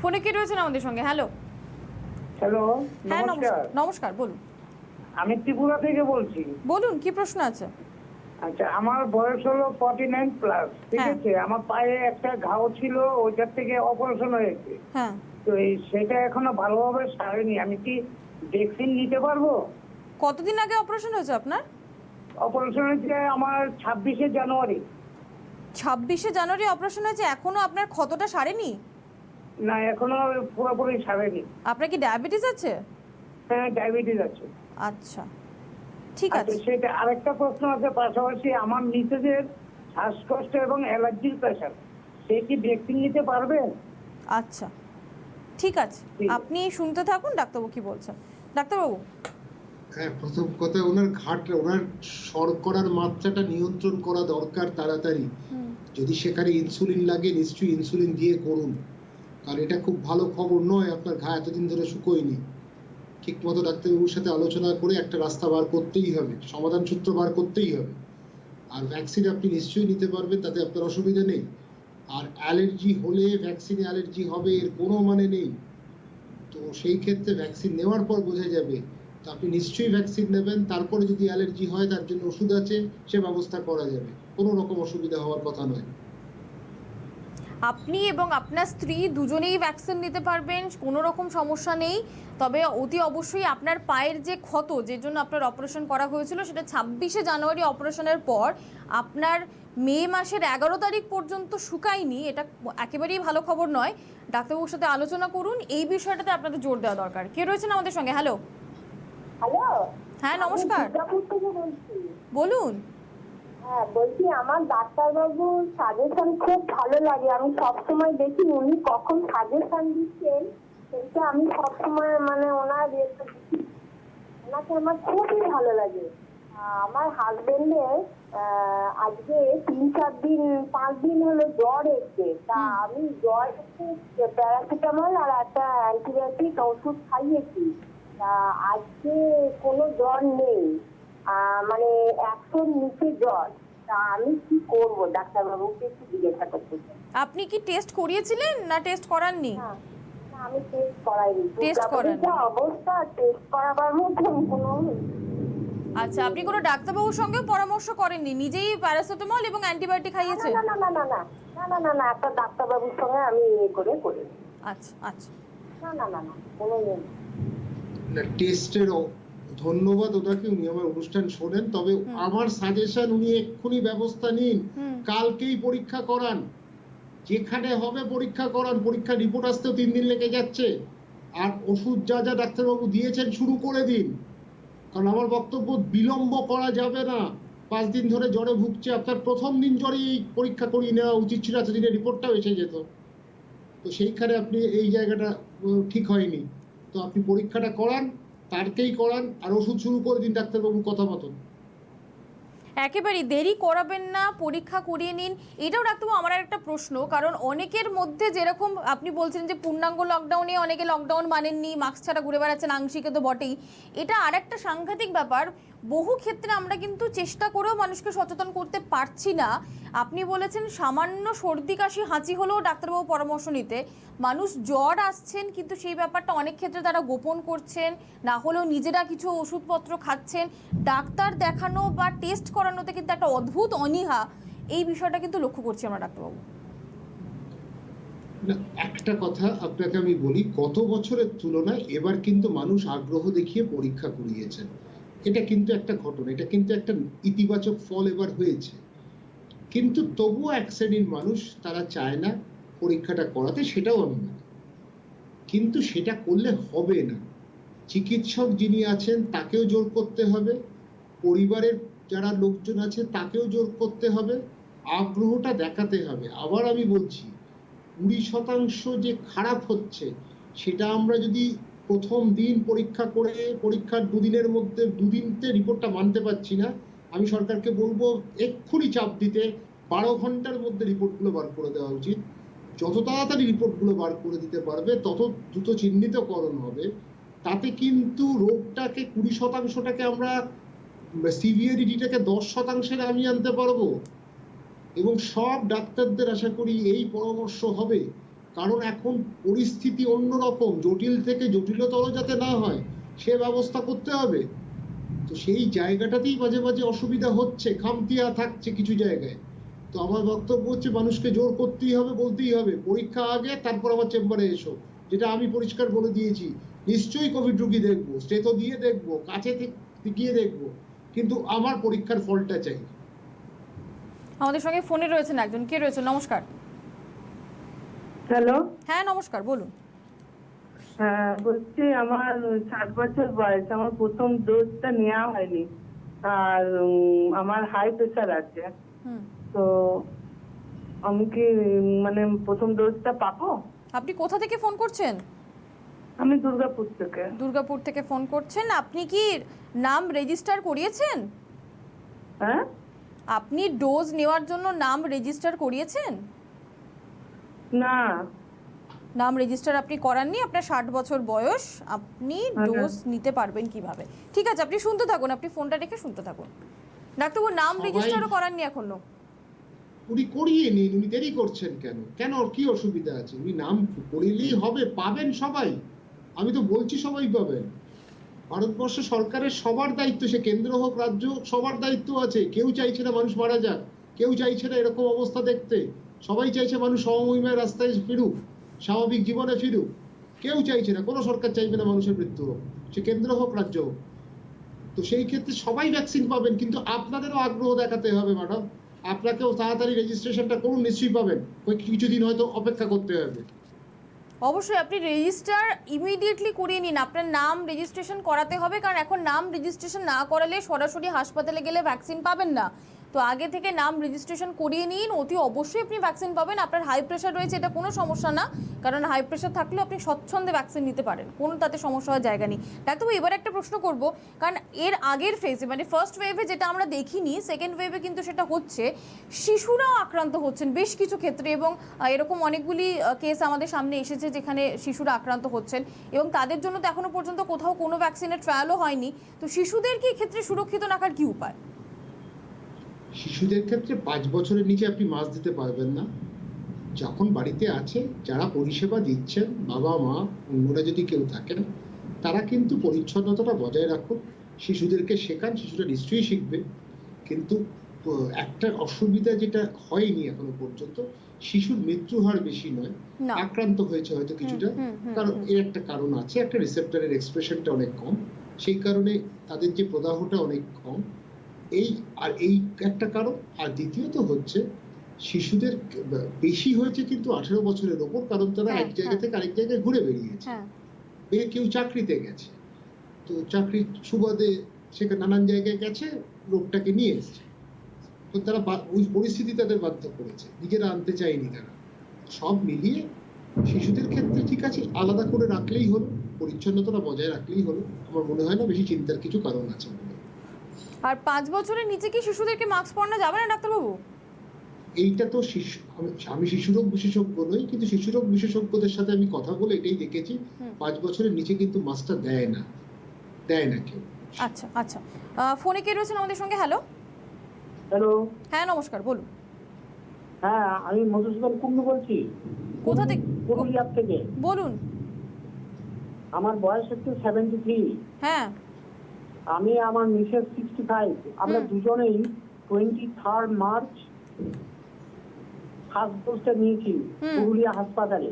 ফোনে কে রয়েছেন আমাদের সঙ্গে? হ্যালো। হ্যালো, হ্যাঁ নমস্কার। নমস্কার, বলুন। আমি ত্রিপুরা থেকে বলছি। বলুন, কি প্রশ্ন আছে? আচ্ছা, আমার বয়স হলো 49 প্লাস, ঠিক হ্যাঁ। আছে। আমার পায়ে একটা ঘাও ছিল, ওইটার থেকে অপারেশন হয়েছে। হ্যাঁ, তো সেটা এখনো ভালোভাবে সারেনি। আমি কি ভ্যাকসিন নিতে পারবো? কতদিন আগে অপারেশন হয়েছে আপনার? অপারেশন হয়েছে আমার 26শে জানুয়ারি। 26শে জানুয়ারি অপারেশন হয়েছে, এখনো আপনার ক্ষতটা সারেনি? না, এখনো পুরোপুরি সারেনি। আপনার কি ডায়াবেটিস আছে? হ্যাঁ, ডায়াবেটিস আছে। আচ্ছা, ঠিক আচ্ছা, আছে। সেটা আরেকটা প্রশ্ন আছে পাশাপাশি, আমার মিসেসের শ্বাসকষ্ট এবং অ্যালার্জির প্রেশার, সে কি ভ্যাকসিন নিতে পারবে? আচ্ছা, ঠিক আছে, ঠিক আছে। আপনি শুনতে থাকুন ডাক্তারবাবু কি বলছেন। ডাক্তারবাবু, হ্যাঁ, প্রথম কথা ওনার শর্করার মাত্রাটা নিয়ন্ত্রণ করা দরকার তাড়াতাড়ি। যদি সেখানে ইনসুলিন লাগে নিশ্চয়ই ইনসুলিন দিয়ে করুন, কারণ এটা খুব ভালো খবর নয় আপনার ঘা এতদিন ধরে শুকোয়নি। ঠিক মতো ডাক্তারবাবুর সাথে আলোচনা করে একটা রাস্তা বার করতেই হবে, সমাধান সূত্র বার করতেই হবে। আর ভ্যাকসিন আপনি নিশ্চয়ই নিতে পারবেন, তাতে আপনার অসুবিধা নেই। আর অ্যালার্জি হলে ভ্যাকসিনে অ্যালার্জি হবে এর কোনো মানে নেই। তো সেই ক্ষেত্রে ভ্যাকসিন নেওয়ার পর বোঝা যাবে। তো আপনি নিশ্চয়ই ভ্যাকসিন নেবেন, তারপরে যদি অ্যালার্জি হয় তার জন্য ওষুধ আছে, সে ব্যবস্থা করা যাবে, কোনো রকম অসুবিধা হওয়ার কথা নয়। আপনি এবং আপনার স্ত্রী দুজনেই ভ্যাকসিন নিতে পারবেন, কোনো রকম সমস্যা নেই। তবে অতি অবশ্যই আপনার পায়ের যে ক্ষত, যে জন্য আপনার অপারেশন করা হয়েছিল, সেটা 26শে জানুয়ারি অপারেশনের পর আপনার মে মাসের 11 তারিখ পর্যন্ত শুকায়নি, এটা একেবারেই ভালো খবর নয়। ডাক্তারবাবুর সাথে আলোচনা করুন, এই বিষয়টাতে আপনাদের জোর দেওয়া দরকার। কে রয়েছেন আমাদের সঙ্গে? হ্যালো। হ্যালো, হ্যাঁ, নমস্কার, দুর্গাপুর থেকে বলছি। বলুন। হ্যাঁ, বলছি আমার ডাক্তারবাবুর সাজেশন খুব ভালো লাগে। আমি সবসময় দেখি উনি কখন সাজেশন দিচ্ছেন, সেটা আমি সবসময় মানে ওনাকে আমার খুবই ভালো লাগে। আমার হাজবেন্ডের আজকে 3-4 দিন হলো জ্বর এসছে। তা আমি জ্বর এসে প্যারাসিটামল আর একটা অ্যান্টিবায়োটিক ওষুধ খাইয়েছি। তা আজকে কোনো জ্বর নেই, মানে 100 নিচে জ্বর। তা আমি কি করবো ডাক্তারবাবুকে একটু জিজ্ঞাসা করতে চাই। আপনি কি টেস্ট করিয়েছিলেন না টেস্ট করাননি? না, আমি টেস্ট করাইনি। টেস্ট করাননি? অবস্থা টেস্ট করাবার মতন কোনো। আচ্ছা, আপনি কোনো ডাক্তারবাবুর সঙ্গে পরামর্শ করেননি, নিজেই প্যারাসিটামল এবং অ্যান্টিবায়োটিক খাইয়েছেন? না না না না না না না না না, একটা ডাক্তারবাবুর সঙ্গে আমি করি। আচ্ছা আচ্ছা, না না না না, কোনো নেই। টেস্টের ধন্যবাদ ওনাকে, উনি আমার অনুষ্ঠান শোনেন। তবে আমার সাজেশন, উনি এক্ষুনি ব্যবস্থা নিন, কালকেই পরীক্ষা করান, যেখানে হবে পরীক্ষা করান। পরীক্ষার রিপোর্ট আসতেও 3 দিন লেগে যাচ্ছে। আর ওষুধ যা যা ডাক্তারবাবু দিয়েছেন শুরু করে দিন, কারণ আমার বক্তব্য বিলম্ব করা যাবে না। 5 দিন ধরে জ্বরে ভুগছে, আপনার প্রথম দিন জ্বরে এই পরীক্ষা করিয়ে নেওয়া উচিত ছিল, এতদিনের রিপোর্টটাও এসে যেত। তো সেইখানে আপনি এই জায়গাটা ঠিক হয়নি। তো আপনি পরীক্ষাটা করান, তারকেই করান, আর ওষুধ শুরু করে দিন ডাক্তারবাবু কথা মতন। একেবারেই দেরি করাবেন না, পরীক্ষা করিয়ে নিন। এটাও ডাক্তারবাবু আমার একটা প্রশ্ন, কারণ অনেকের মধ্যে যেরকম আপনি বলছেন যে পূর্ণাঙ্গ লকডাউনে অনেকে লকডাউন মানেননি, মাস্ক ছাড়া ঘুরে বেড়াচ্ছেন, আংশিকে তো বটেই। এটা আর একটা সাংঘাতিক ব্যাপার, বহু ক্ষেত্রে আমরা কিন্তু চেষ্টা করেও মানুষকে সচেতন করতে পারছি না। আপনি বলেছেন সামান্য সর্দি কাশি হাঁচি হলেও ডাক্তারবাবু পরামর্শ নিতে, মানুষ জ্বর আসছেন কিন্তু সেই ব্যাপারটা অনেক ক্ষেত্রে তারা গোপন করছেন, না হলেও নিজেরা কিছু ওষুধপত্র খাচ্ছেন। ডাক্তার দেখানো বা টেস্ট করানোতে কিন্তু একটা অদ্ভুত অনীহা, এই বিষয়টা কিন্তু লক্ষ্য করছি আমরা ডাক্তারবাবু। একটা কথা আপনাকে আমি বলি, গত বছরের তুলনায় এবার কিন্তু মানুষ আগ্রহ দেখিয়ে পরীক্ষা করিয়েছেন। এটা কিন্তু একটা ঘটনা, এটা কিন্তু একটা ইতিবাচক ফল এবার হয়েছে। কিন্তু তবুও এক শ্রেণীর মানুষ তারা চায় না পরীক্ষাটা করাতে, সেটাও আমি মানি। কিন্তু সেটা করলে হবে না। চিকিৎসক যিনি আছেন তাকেও জোর করতে হবে, পরিবারের যারা লোকজন আছে তাকেও জোর করতে হবে, আগ্রহটা দেখাতে হবে। আবার আমি বলছি, 20% যে খারাপ হচ্ছে, সেটা আমরা যদি প্রথম দিন পরীক্ষা করে পরীক্ষার 2 দিনের মধ্যে 2 দিনতে রিপোর্টটা মানতে পারছি না, আমি সরকারকে বলবো এক্ষুনি চাপ দিতে 12 ঘন্টার মধ্যে রিপোর্টগুলো বার করে দেওয়া উচিত। যত তাড়াতাড়ি রিপোর্টগুলো বার করে দিতে পারবে তত দ্রুত চিহ্নিতকরণ হবে। তাতে কিন্তু রোগটাকে 20%টাকে আমরা সিভিয়ারিটিটাকে 10% আমি আনতে পারবো, এবং সব ডাক্তারদের আশা করি এই পরামর্শ হবে, কারণ এখন পরিস্থিতি অন্যরকম, জটিল থেকে জটিলতর যাতে না হয় সে ব্যবস্থা করতে হবে। তো সেই জায়গাটাতেই মাঝে মাঝে অসুবিধা হচ্ছে, খামতিয়া থাকছে কিছু জায়গায়। তো আমার বক্তব্য হচ্ছে মানুষকে জোর করতেই হবে, বলতেই হবে পরীক্ষা আগে, তারপর আমার চেম্বারে এসো, যেটা আমি পরিষ্কার বলে দিয়েছি। নিশ্চয়ই কোভিড রোগী দেখবো, স্টেথো দিয়ে দেখবো, কাছে গিয়ে দেখবো, কিন্তু আমার পরীক্ষার ফলটা চাই। আমাদের সঙ্গে ফোনে রয়েছেন একজন, কে রয়েছে? নমস্কার। হ্যালো, হ্যাঁ নমস্কার, বলুন। হ্যাঁ বলছি আমার 60 বছর বয়স, আমার প্রথম ডোজটা নেওয়া হয়নি, আর আমার হাই প্রেশার আছে। তো আমি কি মানে প্রথম ডোজটা পাবো? আপনি কোথা থেকে ফোন করছেন? আমি দুর্গাপুর থেকে। দুর্গাপুর থেকে ফোন করছেন। আপনি কি নাম রেজিস্টার করিয়েছেন? হ্যাঁ, আপনি ডোজ নেওয়ার জন্য নাম রেজিস্টার করিয়েছেন? না, নাম রেজিস্টার আপনি করাননি। আপনার 60 বছর বয়স, আপনি ডোজ নিতে পারবেন কিভাবে? ঠিক আছে, আপনি শুনতে থাকুন, আপনি ফোনটা রেখে শুনতে থাকুন। ডাক্তারবাবু নাম রেজিস্টারও করাননি এখনো? উনি করিয়ে নিন, উনি দেরি করছেন কেন? কেন, কি অসুবিধা আছে? উনি নাম করিলেই হবে, পাবেন সবাই। আমি তো বলছি সবাই পাবেন। ভারতবর্ষ সরকারের সবার দায়িত্ব, সে কেন্দ্র হোক রাজ্য হোক, সবার দায়িত্ব আছে। কেউ চাইছে না মানুষ মারা যাক, কেউ চাইছে না এরকম অবস্থা দেখতে। সবাই চাইছে মানুষ সমমহিমায় রাস্তায় ফিরুক, স্বাভাবিক জীবনে ফিরুক। কেউ চাইছে না, কোনো সরকার চাইবে না মানুষের মৃত্যু হোক, সে কেন্দ্র হোক রাজ্য হোক। তো সেই ক্ষেত্রে সবাই ভ্যাকসিন পাবেন, কিন্তু আপনাদেরও আগ্রহ দেখাতে হবে ম্যাডাম। আপনাকেও তাড়াতাড়ি রেজিস্ট্রেশনটা করুন, নিশ্চয়ই পাবেন। কিছুদিন হয়তো অপেক্ষা করতে হবে। অবশ্যই আপনি রেজিস্টার ইমিডিয়েটলি করিয়ে নিন। আপনার নাম রেজিস্ট্রেশন করাতে হবে, কারণ এখন নাম রেজিস্ট্রেশন না করালে সরাসরি হাসপাতালে গেলে ভ্যাকসিন পাবেন না। তো আগে থেকে নাম রেজিস্ট্রেশন করিয়ে নিন, অতি অবশ্যই আপনি ভ্যাকসিন পাবেন। আপনার হাই প্রেশার রয়েছে, এটা কোনো সমস্যা না, কারণ হাই প্রেশার থাকলেও আপনি স্বচ্ছন্দে ভ্যাকসিন নিতে পারেন, কোনো তাতে সমস্যা হওয়ার জায়গা নেই। ডাক্তারবাবু এবার একটা প্রশ্ন করব, কারণ এর আগের ফেজে মানে ফার্স্ট ওয়েভে যেটা আমরা দেখিনি, সেকেন্ড ওয়েভে কিন্তু সেটা হচ্ছে, শিশুরাও আক্রান্ত হচ্ছেন বেশ কিছু ক্ষেত্রে, এবং এরকম অনেকগুলি কেস আমাদের সামনে এসেছে যেখানে শিশুরা আক্রান্ত হচ্ছেন, এবং তাদের জন্য তো এখনো পর্যন্ত কোথাও কোনো ভ্যাকসিনের ট্রায়ালও হয়নি। তো শিশুদের কি ক্ষেত্রে সুরক্ষিত রাখার কি উপায়? শিশুদের ক্ষেত্রে 5 বছরের নিচে আপনি মাস্ক দিতে পারবেন না। যখন বাড়িতে আছে, যারা পরিষেবা দিচ্ছেন, বাবা মা অন্যরা যদি কেউ থাকেন, তারা কিন্তু পরিচ্ছন্নতাটা বজায় রাখুন, শিশুদেরকে শেখান, শিশুরা নিশ্চয়ই শিখবে। কিন্তু একটা অসুবিধা যেটা হয়নি এখনো পর্যন্ত, শিশুর মৃত্যু হার বেশি নয়, আক্রান্ত হয়েছে হয়তো কিছুটা, কারণ এর একটা কারণ আছে, একটা রিসেপ্টরের এক্সপ্রেশনটা অনেক কম, সেই কারণে তাদের যে প্রদাহটা অনেক কম, এই একটা কারণ। আর দ্বিতীয়ত হচ্ছে শিশুদের বেশি হয়েছে কিন্তু 18 বছরের ওপর, কারণ তারা এক জায়গা থেকে আরেক জায়গায় ঘুরে বেরিয়েছে, কেউ চাকরিতে গেছে, তো চাকরির সুবাদে সেখানে নানান জায়গায় গেছে, রোগটাকে নিয়ে এসছে। তো তারা ওই পরিস্থিতি তাদের বাধ্য করেছে, নিজেরা আনতে চায়নি তারা। সব মিলিয়ে শিশুদের ক্ষেত্রে ঠিক আছে, আলাদা করে রাখলেই হলো, পরিচ্ছন্নতাটা বজায় রাখলেই হলো। আমার মনে হয় না বেশি চিন্তার কিছু কারণ আছে। আর 5 বছরের নিচে কি শিশুদেরকে মাস্ক পরানো যাবে না ডাক্তারবাবু? এইটা তো আমি শিশুরোগ বিশেষজ্ঞ নই, কিন্তু শিশুরোগ বিশেষজ্ঞদের সাথে আমি কথা বলে এটাই দেখেছি, 5 বছরের নিচে কিন্তু মাস্কটা দেয় না কেউ। আচ্ছা আচ্ছা, ফোনে কে রয়েছেন আমাদের সঙ্গে? হ্যালো। হ্যালো। হ্যাঁ নমস্কার, বলুন। হ্যাঁ, আমি মধুসূদন কুন্ডু বলছি। কোথা থেকে? পুরুলিয়া থেকে। বলুন। আমার বয়স হচ্ছে 73। হ্যাঁ। আমি আমার মিসেস 65। আমরা দুজনেই 23 মার্চ ফার্স্ট ডোজটা নিয়েছি পুরুলিয়া হাসপাতালে।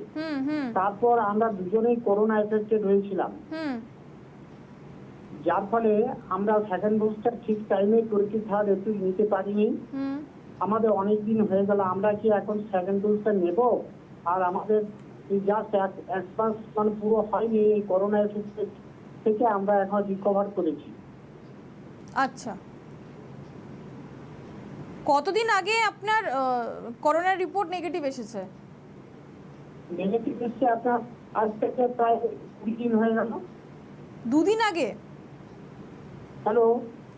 তারপর আমরা দুজনেই করোনা এফেক্টেড হয়েছিলাম, যার ফলে আমরা সেকেন্ড ডোজটা ঠিক টাইমে 23 এপ্রিল নিতে পারিনি। আমাদের অনেক দিন হয়ে গেল, আমরা কি এখন সেকেন্ড ডোজটা নেব? আর আমাদের জাস্ট এক মাস মানে পুরো হয়নি এই করোনা এফেক্টেড থেকে, আমরা এখন রিকভার করেছি। আচ্ছা, কতদিন আগে আপনার করোনার রিপোর্ট নেগেটিভ এসেছে? নেগেটিভ এসেছে আপনার আজ থেকে প্রায় 20 দিন হয়ে গেল। 2 দিন আগে? হ্যালো।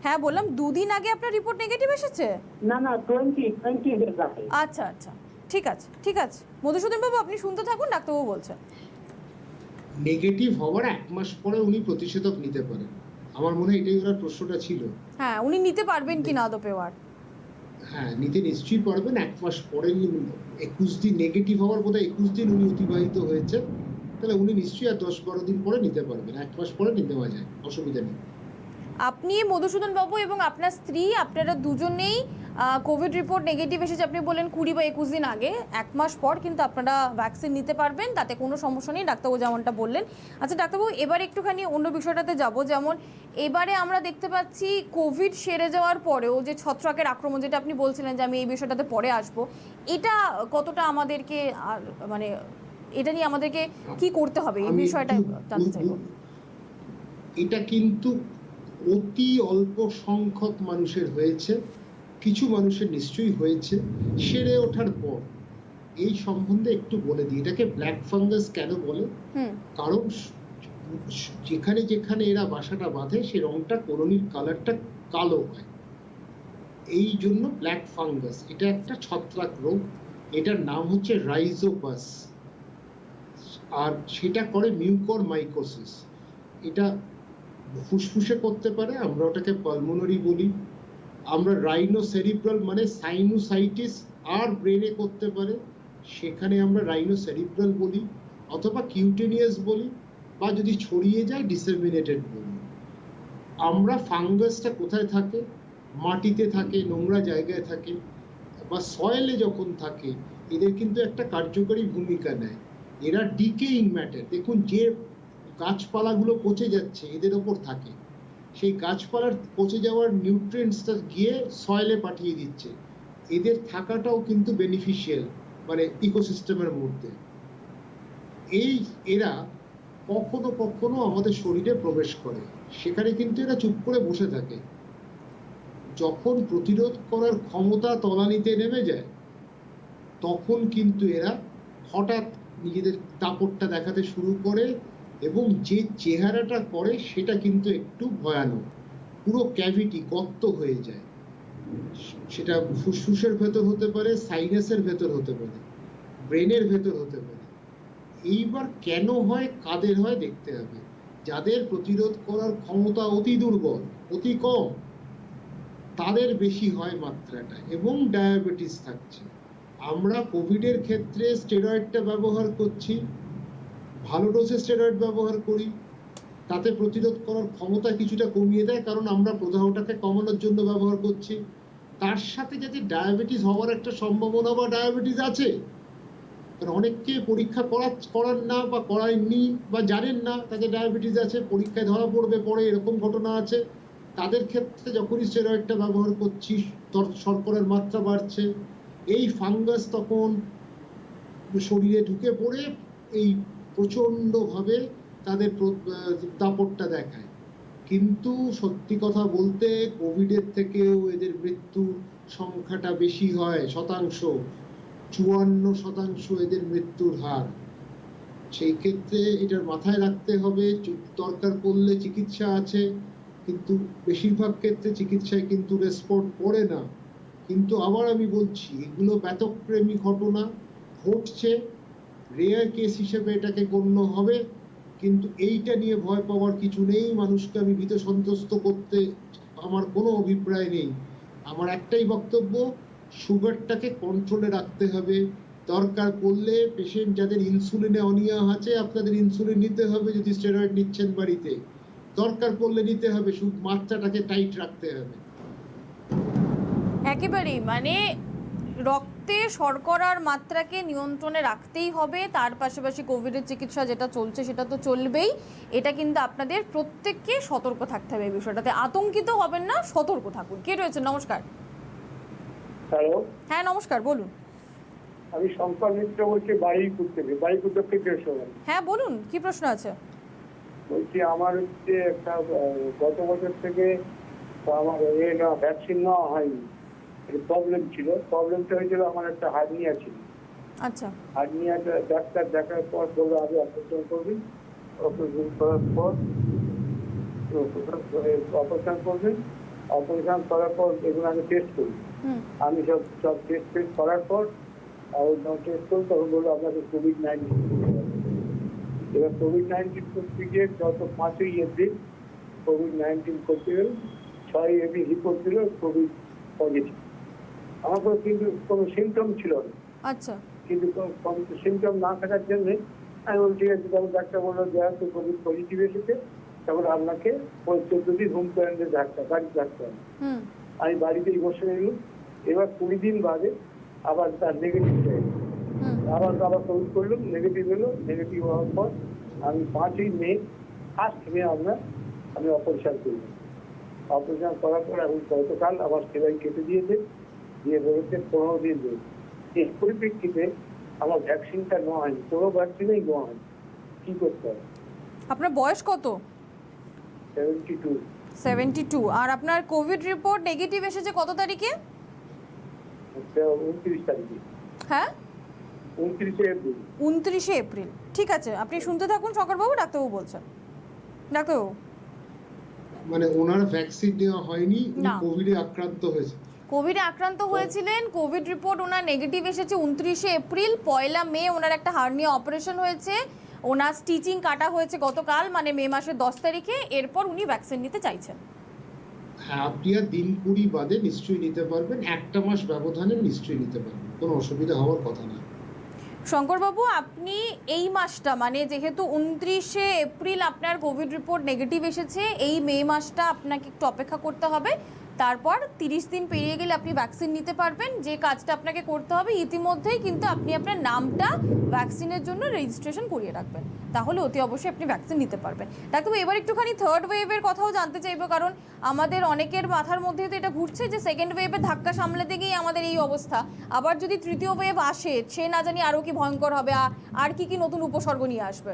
হ্যাঁ বললাম 2 দিন আগে আপনার রিপোর্ট নেগেটিভ এসেছে? না 20 ডেজ আগে। আচ্ছা আচ্ছা, ঠিক আছে ঠিক আছে। মধুসূদন বাবু আপনি শুনতে থাকুন, ডাক্তারবাবু বলছেন। নেগেটিভ হওয়ার 1 মাস পরে উনি প্রতিষেধক নিতে পারেন। আমার মনে হয় এটাই ওনার প্রশ্নটা ছিল। হ্যাঁ, উনি নিতে পারবেন কিনা আদৌ পেওয়ার? হ্যাঁ, নিতে নিশ্চয়ই পারবেন। 1 মাস পরে 21 দিন নেগেটিভ হওয়ার বোধহয় 21 দিন উনি অতিবাহিত হয়েছে, তাহলে উনি নিশ্চয়ই আর 10-12 দিন পরে নিতে পারবেন। 1 মাস পরে নিতে নেওয়া যায়, অসুবিধা নেই। আপনি মধুসূদন বাবু এবং আপনার স্ত্রী, আপনারা দুজনেই কোভিড রিপোর্ট নেগেটিভ এসেছে, আপনি বললেন 20 বা 21 দিন আগে। 1 মাস পর কিন্তু আপনারা ভ্যাকসিন নিতে পারবেন, তাতে কোনো সমস্যা নেই, ডাক্তারবাবু যেমনটা বললেন। আচ্ছা ডাক্তারবাবু, এবার একটুখানি অন্য বিষয়টাতে যাব। যেমন এবারে আমরা দেখতে পাচ্ছি কোভিড সেরে যাওয়ার পরেও যে ছত্রাকের আক্রমণ, যেটা আপনি বলছিলেন যে আমি এই বিষয়টাতে পরে আসব, এটা কতটা আমাদেরকে মানে এটা নিয়ে আমাদেরকে কি করতে হবে, এই বিষয়টা জানতে চাইব। এটা কিন্তু অতি অল্প সংখ্যক মানুষের হয়েছে, কিছু মানুষের নিশ্চয়ই হয়েছে সেরে ওঠার পর। এই সম্বন্ধে একটু বলে দিই, এটাকে ব্ল্যাক ফাঙ্গাস কেন বলে? কারণ যেখানে যেখানে এরা বাসাটা বাঁধে সে রংটা, কলোনির কালারটা কালো হয়, এই জন্য ব্ল্যাক ফাঙ্গাস। এটা একটা ছত্রাক রোগ, এটার নাম হচ্ছে রাইজোপাস, আর সেটা করে মিউকরমাইকোসিস। এটা ফুসফুসে করতে পারে, আমরা ওটাকে পালমোনারি বলি। আমরা রাইনোসেরিব্রাল মানে সাইনোসাইটিস আর ব্রেনে করতে পারে, সেখানে আমরা রাইনোসেরিব্রাল বলি, অথবা কিউটেনিয়াস বলি, বা যদি ছড়িয়ে যায় ডিসেমিনেটেড বলি। আমরা ফাঙ্গাসটা কোথায় থাকে? মাটিতে থাকে, নোংরা জায়গায় থাকে, বা সয়েলে যখন থাকে এদের কিন্তু একটা কার্যকরী ভূমিকা নেয়। এরা ডিকেইং ম্যাটার, দেখুন যে গাছপালাগুলো পচে যাচ্ছে এদের ওপর থাকে, সেই গাছপালার পচে যাওয়ার নিউট্রিয়েন্টসটা গিয়ে সয়েলে পাঠিয়ে দিচ্ছে। এদের থাকাটাও কিন্তু বেনিফিশিয়াল, মানে ইকোসিস্টেমের মধ্যে। এরা কখনো কখনো আমাদের শরীরে প্রবেশ করে, সেখানে কিন্তু এরা চুপ করে বসে থাকে। যখন প্রতিরোধ করার ক্ষমতা তলানিতে নেমে যায় তখন কিন্তু এরা হঠাৎ নিজেদের দাপটটা দেখাতে শুরু করে, এবং যে চেহারাটা করে সেটা কিন্তু একটু ভয়ানক। পুরো ক্যাভিটি, গর্ত হয়ে যায়। সেটা ফুসফুসের ভেতর হতে পারে, সাইনাসের ভেতর হতে পারে, ব্রেনের ভেতর হতে পারে। এইবার কেন হয়, কাদের হয় দেখতে হবে। যাদের প্রতিরোধ করার ক্ষমতা অতি দুর্বল, অতি কম, তাদের বেশি হয় মাত্রাটা, এবং ডায়াবেটিস থাকছে। আমরা কোভিডের ক্ষেত্রে স্টেরয়েডটা ব্যবহার করছি, ভালো ডোজে স্টেরয়েড ব্যবহার করি, তাতে প্রতিরোধ করার ক্ষমতা কিছুটা কমিয়ে দেয়, কারণ আমরা প্রদাহটাকে কমানোর জন্য ব্যবহার করছি। তার সাথে যাতে ডায়াবেটিস হওয়ার একটা সম্ভাবনা বা ডায়াবেটিস আছে, কারণ অনেককে পরীক্ষা করার না বা করায়নি বা জানেন না তাদের ডায়াবেটিস আছে, পরীক্ষায় ধরা পড়বে পরে, এরকম ঘটনা আছে। তাদের ক্ষেত্রে যখনই স্টেরয়েডটা ব্যবহার করছি শর্করার মাত্রা বাড়ছে, এই ফাঙ্গাস তখন শরীরে ঢুকে পড়ে এই প্রচন্ডভাবে তাদের দাপটটা দেখায়। কিন্তু সত্যি কথা বলতে কোভিডের থেকেও এদের মৃত্যুর সংখ্যাটা বেশি হয়, 54% এদের মৃত্যুর হার। সেই ক্ষেত্রে এটার মাথায় রাখতে হবে, দরকার পড়লে চিকিৎসা আছে, কিন্তু বেশিরভাগ ক্ষেত্রে চিকিৎসায় কিন্তু রেসপন্ড করে না। কিন্তু আবার আমি বলছি, এগুলো ব্যতিক্রমী ঘটনা ঘটছে, রেয়ার কেস হিসেবে এটাকে গণ্য হবে, কিন্তু এইটা নিয়ে ভয় পাওয়ার কিছু নেই। মানুষকে আমি ভীত সন্ত্রস্ত করতে আমার কোনো অভিপ্রায় নেই। আমার একটাই বক্তব্য, সুগারটাকে কন্ট্রোলে রাখতে হবে। দরকার পড়লে পেশেন্ট যাদের ইনসুলিনে অনীহা আছে, আপনাদের ইনসুলিন নিতে হবে, যদি স্টেরয়েড নিচ্ছেন বাড়িতে দরকার পড়লে নিতে হবে, মাত্রাটাকে টাইট রাখতে হবে। একেবারেই, মানে রক্তে শর্করার মাত্রাকে নিয়ন্ত্রণে রাখতেই হবে, তার পাশাপাশি কোভিডের চিকিৎসা যেটা চলছে সেটা তো চলবেই। এটা কিন্তু আপনাদের প্রত্যেককে সতর্ক থাকতে হবে, এই বিষয়টাতে আতঙ্কিত হবেন না, সতর্ক থাকুন। কে রয়েছে? নমস্কার। হ্যালো, হ্যাঁ নমস্কার, বলুন। আমি শঙ্কর মিত্র বলছি, বারুইপুর থেকে, বারুইপুর দক্ষিণের সময়। হ্যাঁ বলুন, কি প্রশ্ন আছে? বলছি আমার হচ্ছে একটা গত বছর থেকে আমার ভ্যাকসিন নেওয়া হয়নি, প্রবলেম ছিল। প্রবলেমটা হয়েছিল আমার একটা হার্নিয়া ছিল। আচ্ছা, হার্নিয়াটা ডাক্তার দেখার পর বললো আগে অপারেশন করবেন, অপারেশন করার পর অপারেশন করার পর এগুলো আগে টেস্ট করি। আমি সব টেস্ট করার পর টেস্ট করি, তখন বললো আপনাকে কোভিড-19। এবার কোভিড-19 সার্টিফিকেট গত 5ই এপ্রিল কোভিড-19 করতে গেল, 6 এপ্রিল রিপোর্ট দিল কোভিড পজিটিভ। আমার কিন্তু কোনো সিমটম ছিল না। আচ্ছা। কিন্তু সিমটম না থাকার জন্য আমি বলছি ঠিক আছে, তখন ডাক্তার বললো যেহেতু কোভিড পজিটিভ এসেছে তখন আপনাকে 14 দিন হোম কোয়ারেন্টাইনে বাড়িতে থাকতে হবে। আমি বাড়িতেই বসে রইলাম। এবার 20 দিন বাদে আবার তার নেগেটিভ হয়ে গেল। আবার কোভিড করলাম, নেগেটিভ এলো। নেগেটিভ হওয়ার পর আমি 5ই মে, 1 মে আমি অপারেশন করলাম। অপারেশন করার পর এখন গতকাল আবার সেলাই কেটে দিয়েছে, দিয়ে বলেছে 15 দিন রয়েছে। এই পরিপ্রেক্ষিতে আমার ভ্যাকসিনটা নেওয়া হয়নি, কোনো ভ্যাকসিনই নেওয়া হয়নি। কি করতে হবে? আপনার বয়স কত? 72। 72। আর আপনার কোভিড রিপোর্ট নেগেটিভ এসেছে কত তারিখে? 29 তারিখে। হ্যাঁ, 29 এপ্রিল। 29 এপ্রিল। ঠিক আছে, আপনি শুনতে থাকুন শঙ্করবাবু, ডাক্তারবাবু বলছেন। ডাক্তারবাবু, মানে ওনার ভ্যাকসিন নেওয়া হয়নি, উনি না। কোভিডে আক্রান্ত হয়েছে। কোভিডে আক্রান্ত হয়েছিলেন, কোভিড রিপোর্ট ওনার নেগেটিভ এসেছে 29 এপ্রিল। 1 মে ওনার একটা হার্নিয়া অপারেশন হয়েছে, ওনার স্টিচিং কাটা হয়েছে গতকাল, মানে মে মাসের 10 তারিখে। এরপর উনি ভ্যাকসিন নিতে চাইছেন। হ্যাঁ, আপনি আর দিন 20 বাদে নিশ্চয়ই নিতে পারবেন, একটা মাস ব্যবধানে নিশ্চয়ই নিতে পারবেন, কোনো অসুবিধা হওয়ার কথা না। শঙ্করবাবু, আপনি এই মাসটা, মানে যেহেতু 29 এপ্রিল আপনার কোভিড রিপোর্ট নেগেটিভ এসেছে, এই মে মাসটা আপনাকে একটু অপেক্ষা করতে হবে। তারপর 30 দিন পেরিয়ে গেলে আপনি ভ্যাকসিন নিতে পারবেন। যে কাজটা আপনাকে করতে হবে, ইতিমধ্যেই কিন্তু আপনি আপনার নামটা ভ্যাকসিনের জন্য রেজিস্ট্রেশন করিয়ে রাখবেন, তাহলে অতি অবশ্যই আপনি ভ্যাকসিন নিতে পারবেন। ডাক্তারবাবু, এবার একটুখানি থার্ড ওয়েভের কথাও জানতে চাইবো, কারণ আমাদের অনেকের মাথার মধ্যে তো এটা ঘুরছে যে সেকেন্ড ওয়েভের ধাক্কা সামলাতে গিয়ে আমাদের এই অবস্থা। আবার যদি তৃতীয় ওয়েভ আসে, সে না জানি আরও কি ভয়ঙ্কর হবে, আর কি কি নতুন উপসর্গ নিয়ে আসবে।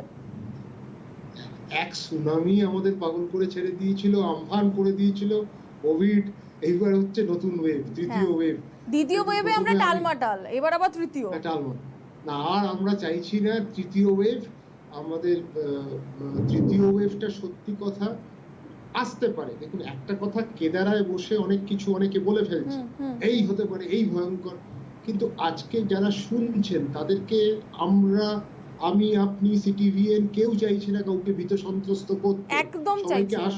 এক সুনামি আমাদের পাগল করে ছেড়ে দিয়েছিল, আমফান করে দিয়েছিল কোভিড। এইবার হচ্ছে নতুন ওয়েভ, তৃতীয় ওয়েভ। দ্বিতীয় ওয়েভে আমরা টালমাটাল, এবার আবার তৃতীয়। না, আর আমরা চাইছি না তৃতীয় ওয়েভ। আমাদের তৃতীয় ওয়েভটা সত্যি কথা আসতে পারে। দেখুন, একটা কথা কেদারায় বসে অনেক কিছু অনেকে বলে ফেলছে, এই হতে পারে, এই ভয়ঙ্কর। কিন্তু আজকে যারা শুনছেন তাদেরকে আমি, আপনি, সিটিভিএন কেউ চাইছি না কাউকে ভীত সন্ত্রস্ত করতে। একদম চাইছি না।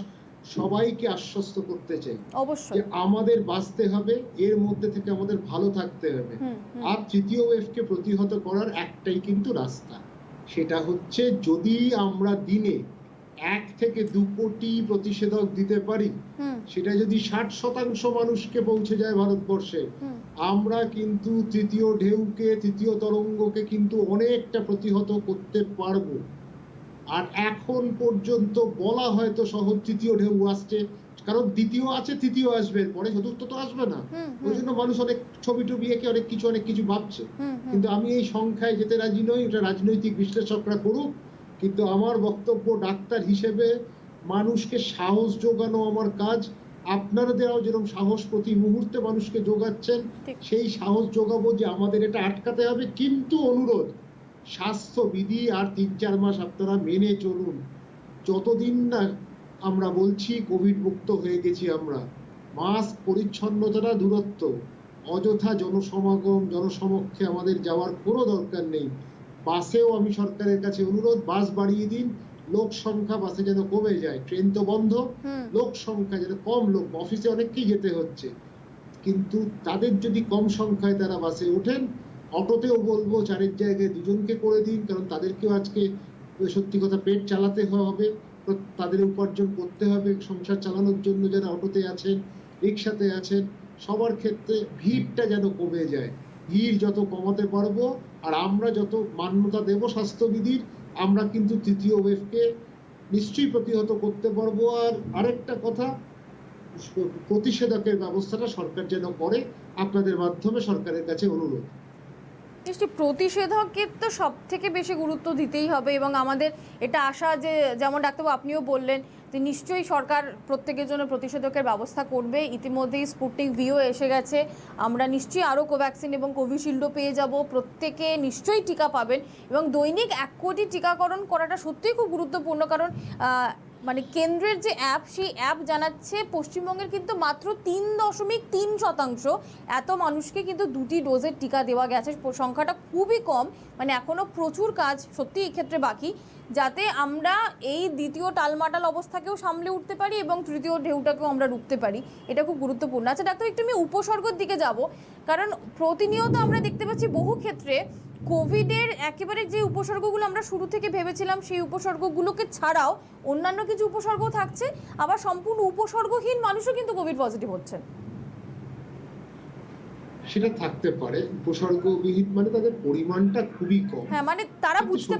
সবাইকে আশ্বস্ত করতে চাই অবশ্যই যে আমাদের বাঁচতে হবে, এর মধ্যে থেকে আমাদের ভালো থাকতে হবে। আর তৃতীয় ওয়েভকে প্রতিহত করার একটাই কিন্তু রাস্তা, সেটা হচ্ছে যদি আমরা দিনে 1 থেকে 2 কোটি প্রতিষেধক দিতে পারি, সেটা যদি 60% মানুষকে পৌঁছে যায় ভারতবর্ষে, আমরা কিন্তু তৃতীয় ঢেউকে, তৃতীয় তরঙ্গকে কিন্তু অনেকটা প্রতিহত করতে পারবো। আর এখন পর্যন্ত বলা হয়তো সহজ তৃতীয় ঢেউ আসছে, কারণ দ্বিতীয় আছে, তৃতীয় আসবে, পরে চতুর্থ তো আসবে না। ওই জন্য মানুষ অনেক ছবি টবি এঁকে অনেক কিছু ভাবছে। কিন্তু আমি এই সংখ্যায় যেতে রাজি নই, এটা রাজনৈতিক বিশ্লেষকরা করুক। কিন্তু আমার বক্তব্য ডাক্তার হিসেবে মানুষকে সাহস যোগানো আমার কাজ। আপনারাও যেরকম সাহস প্রতি মুহূর্তে মানুষকে যোগাচ্ছেন, সেই সাহস যোগাবো যে আমাদের এটা আটকাতে হবে। কিন্তু অনুরোধ, স্বাস্থ্যবিধি আর 3-4 মাস আপনারা মেনে চলুন। যতদিন না আমরা বলছি কোভিড মুক্ত হয়ে গেছি আমরা, মাস্ক, পরিচ্ছন্নতা, দূরত্ব, অযথা জনসমাগম, জনসমক্ষে আমাদের যাওয়ার কোনো দরকার নেই। বাসেও আমি সরকারের কাছে অনুরোধ, বাস বাড়িয়ে দিন, লোক সংখ্যা বাসে যেন কমে যায়। ট্রেন তো বন্ধ, লোক সংখ্যা যেন কম, লোক অফিসে অনেককেই যেতে হচ্ছে, কিন্তু তাদের যদি কম সংখ্যায় তারা বাসে ওঠেন। অটোতেও বলবো 4-এর জায়গায় 2জনকে করে দিন, কারণ তাদেরকেও আজকে সত্যি কথা পেট চালাতে হবে, তাদের উপার্জন করতে হবে সংসার চালানোর জন্য। যারা অটোতে আছেন, রিক্সাতে আছেন, সবার ক্ষেত্রে ভিড়টা যেন কমে যায়। ভিড় যত কমাতে পারবো আর আমরা যত মান্যতা দেব স্বাস্থ্যবিধির, আমরা কিন্তু তৃতীয় ওয়েভকে নিশ্চয়ই প্রতিহত করতে পারবো। আর আরেকটা কথা, প্রতিষেধকের ব্যবস্থাটা সরকার যেন করে, আপনাদের মাধ্যমে সরকারের কাছে অনুরোধ। নিশ্চয়ই প্রতিষেধকের তো সব থেকে বেশি গুরুত্ব দিতেই হবে, এবং আমাদের এটা আশা যে, যেমন ডাক্তারবাবু আপনিও বললেন, যে নিশ্চয়ই সরকার প্রত্যেকের জন্য প্রতিষেধকের ব্যবস্থা করবে। ইতিমধ্যেই স্পুটনিক ভিও এসে গেছে, আমরা নিশ্চয়ই আরও কোভ্যাক্সিন এবং কোভিশিল্ডও পেয়ে যাব। প্রত্যেকে নিশ্চয়ই টিকা পাবেন, এবং দৈনিক 1 কোটি টিকাকরণ করাটা সত্যিই খুব গুরুত্বপূর্ণ। কারণ মানে কেন্দ্রের যে অ্যাপ, সেই অ্যাপ জানাচ্ছে পশ্চিমবঙ্গের কিন্তু মাত্র 3.3% এত মানুষকে কিন্তু 2টি ডোজের টিকা দেওয়া গেছে। সংখ্যাটা খুবই কম, মানে এখনও প্রচুর কাজ সত্যি এই ক্ষেত্রে বাকি। যাতে আমরা এই দ্বিতীয় টালমাটাল অবস্থাকেও সামলে উঠতে পারি এবং তৃতীয় ঢেউটাকেও আমরা রুখতে পারি, এটা খুব গুরুত্বপূর্ণ। আচ্ছা ডাক্তার, একটু আমি উপসর্গের দিকে যাব, কারণ প্রতিনিয়ত আমরা দেখতে পাচ্ছি বহু ক্ষেত্রে কোভিডের একেবারে যে উপসর্গগুলো আমরা শুরু থেকে ভেবেছিলাম সেই উপসর্গগুলোকে ছাড়াও অন্যান্য কিছু উপসর্গ থাকছে, আবার সম্পূর্ণ উপসর্গহীন মানুষও কিন্তু কোভিড পজিটিভ হচ্ছেন। সেটা থাকতে পারে, উপসর্গবিহীন মানে তাদের পরিমাণটা খুবই কম। হ্যাঁ, মানে তারা বুঝতে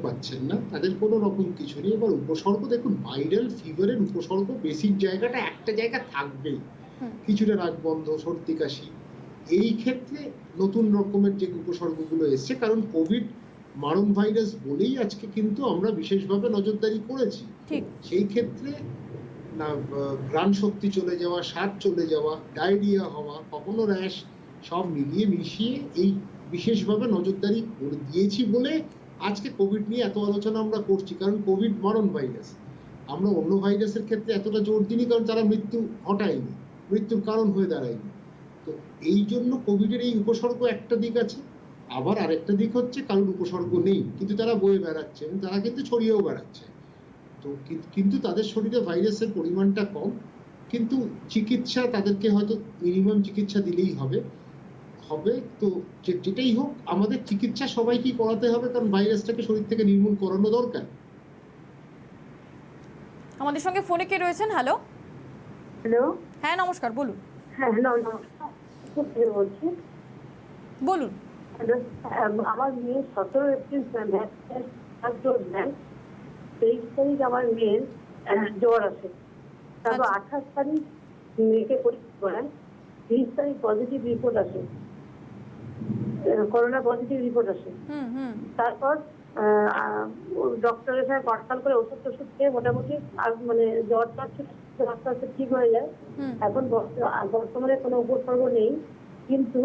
পারছেন না, তাদের কোনো রকম কিছু নেই। এবার উপসর্গ দেখুন, ভাইরাল ফিভারের উপসর্গ বেসিক জায়গাটা একটা জায়গা থাকবেই, কিছুটা নাক বন্ধ, সর্দি কাশি। এই ক্ষেত্রে নতুন রকমের যে উপসর্গগুলো এসছে, কারণ কোভিড মারণ ভাইরাস বলেই আজকে কিন্তু আমরা বিশেষভাবে নজরদারি করেছি। সেই ক্ষেত্রে না ঘ্রাণ শক্তি চলে যাওয়া, স্বাদ চলে যাওয়া, ডায়রিয়া হওয়া, কখনো র্যাশ, সব মিলিয়ে মিশিয়ে এই বিশেষভাবে নজরদারি করে দিয়েছি বলে আজকে কোভিড নিয়ে এত আলোচনা আমরা করছি। কারণ কোভিড মারণ ভাইরাস, আমরা অন্য ভাইরাসের ক্ষেত্রে এতটা জোর দিইনি, কারণ তারা মৃত্যু ঘটায়নি, মৃত্যুর কারণ হয়ে দাঁড়ায়নি। তো এই জন্য কোভিডের এই উপসর্গ একটা দিক আছে, আবার আরেকটা দিক হচ্ছে কারোর উপসর্গ নেই কিন্তু তারা বয়ে বেড়াচ্ছে এবং তারা কিন্তু ছড়িয়েও বেড়াচ্ছে। তো কিন্তু তাদের শরীরে ভাইরাসের পরিমাণটা কম, কিন্তু চিকিৎসা তাদেরকে হয়তো মিনিমাম চিকিৎসা দিলেই হবে। তো যেটাই হোক, আমাদের চিকিৎসা সবাইকেই করাতে হবে, কারণ ভাইরাসটাকে শরীর থেকে নির্মূল করানো দরকার। আমাদের সঙ্গে ফোনে কে রয়েছেন? হ্যালো। হ্যালো। হ্যাঁ নমস্কার, বলুন। হ্যাঁ নমস্কার, বলছি। বলুন। আমার মেয়ে 17 এপ্রিল ডোজ নেন, 23 তারিখ আমার মেয়ের জ্বর আসে, তারপর 28 তারিখ মেয়েকে পরীক্ষা করেন, 30 তারিখ পজিটিভ রিপোর্ট আসে, করোনা পজিটিভ রিপোর্ট আসে। তারপর ডক্টরের সাথে কনসাল্ট করে ওষুধ টষুধ খেয়ে মোটামুটি আর মানে জ্বরটা আস্তে আস্তে ঠিক হয়ে যায়। এখন বর্তমানে কোনো উপসর্গ নেই, কিন্তু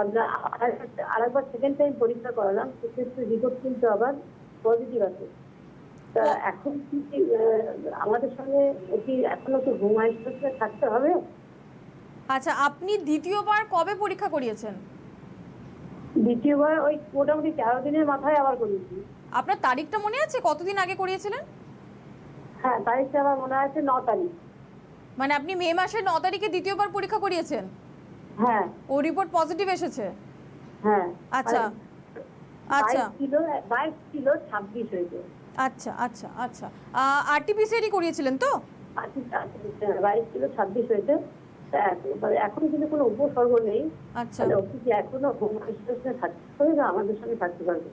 আমরা আরেকবার সেকেন্ড টাইম পরীক্ষা করালাম, সেক্ষেত্রে রিপোর্ট কিন্তু আবার পজিটিভ আছে। তা এখন কি আমাদের সঙ্গে কি এখনো কি হোম আইসোলেশনে থাকতে হবে? আচ্ছা, আপনি দ্বিতীয়বার কবে পরীক্ষা করিয়েছেন? দ্বিতীয়বার ওই মোটামুটি 13 দিনের মাথায় আবার করিয়েছি। আপনার তারিখটা মনে আছে কতদিন আগে করিয়েছিলেন? হ্যাঁ, তারিখটা আমার মনে আছে 9 তারিখ। মানে আপনি মে মাসের 9 তারিখে দ্বিতীয়বার পরীক্ষা করিয়েছেন? হ্যাঁ। ও রিপোর্ট পজিটিভ এসেছে? হ্যাঁ। আচ্ছা আচ্ছা, 22 ছিল 26 হয়েছে। আচ্ছা আচ্ছা আচ্ছা, আরটিপিসিআরই করিয়েছিলেন তো? 22 ছিল 26 হয়েছে। এখন কিন্তু কোনো উপসর্গ নেই। আচ্ছা, এখনো হোম আইসোলেশনে থাকতে হবে না, আমাদের সঙ্গে থাকতে পারবে?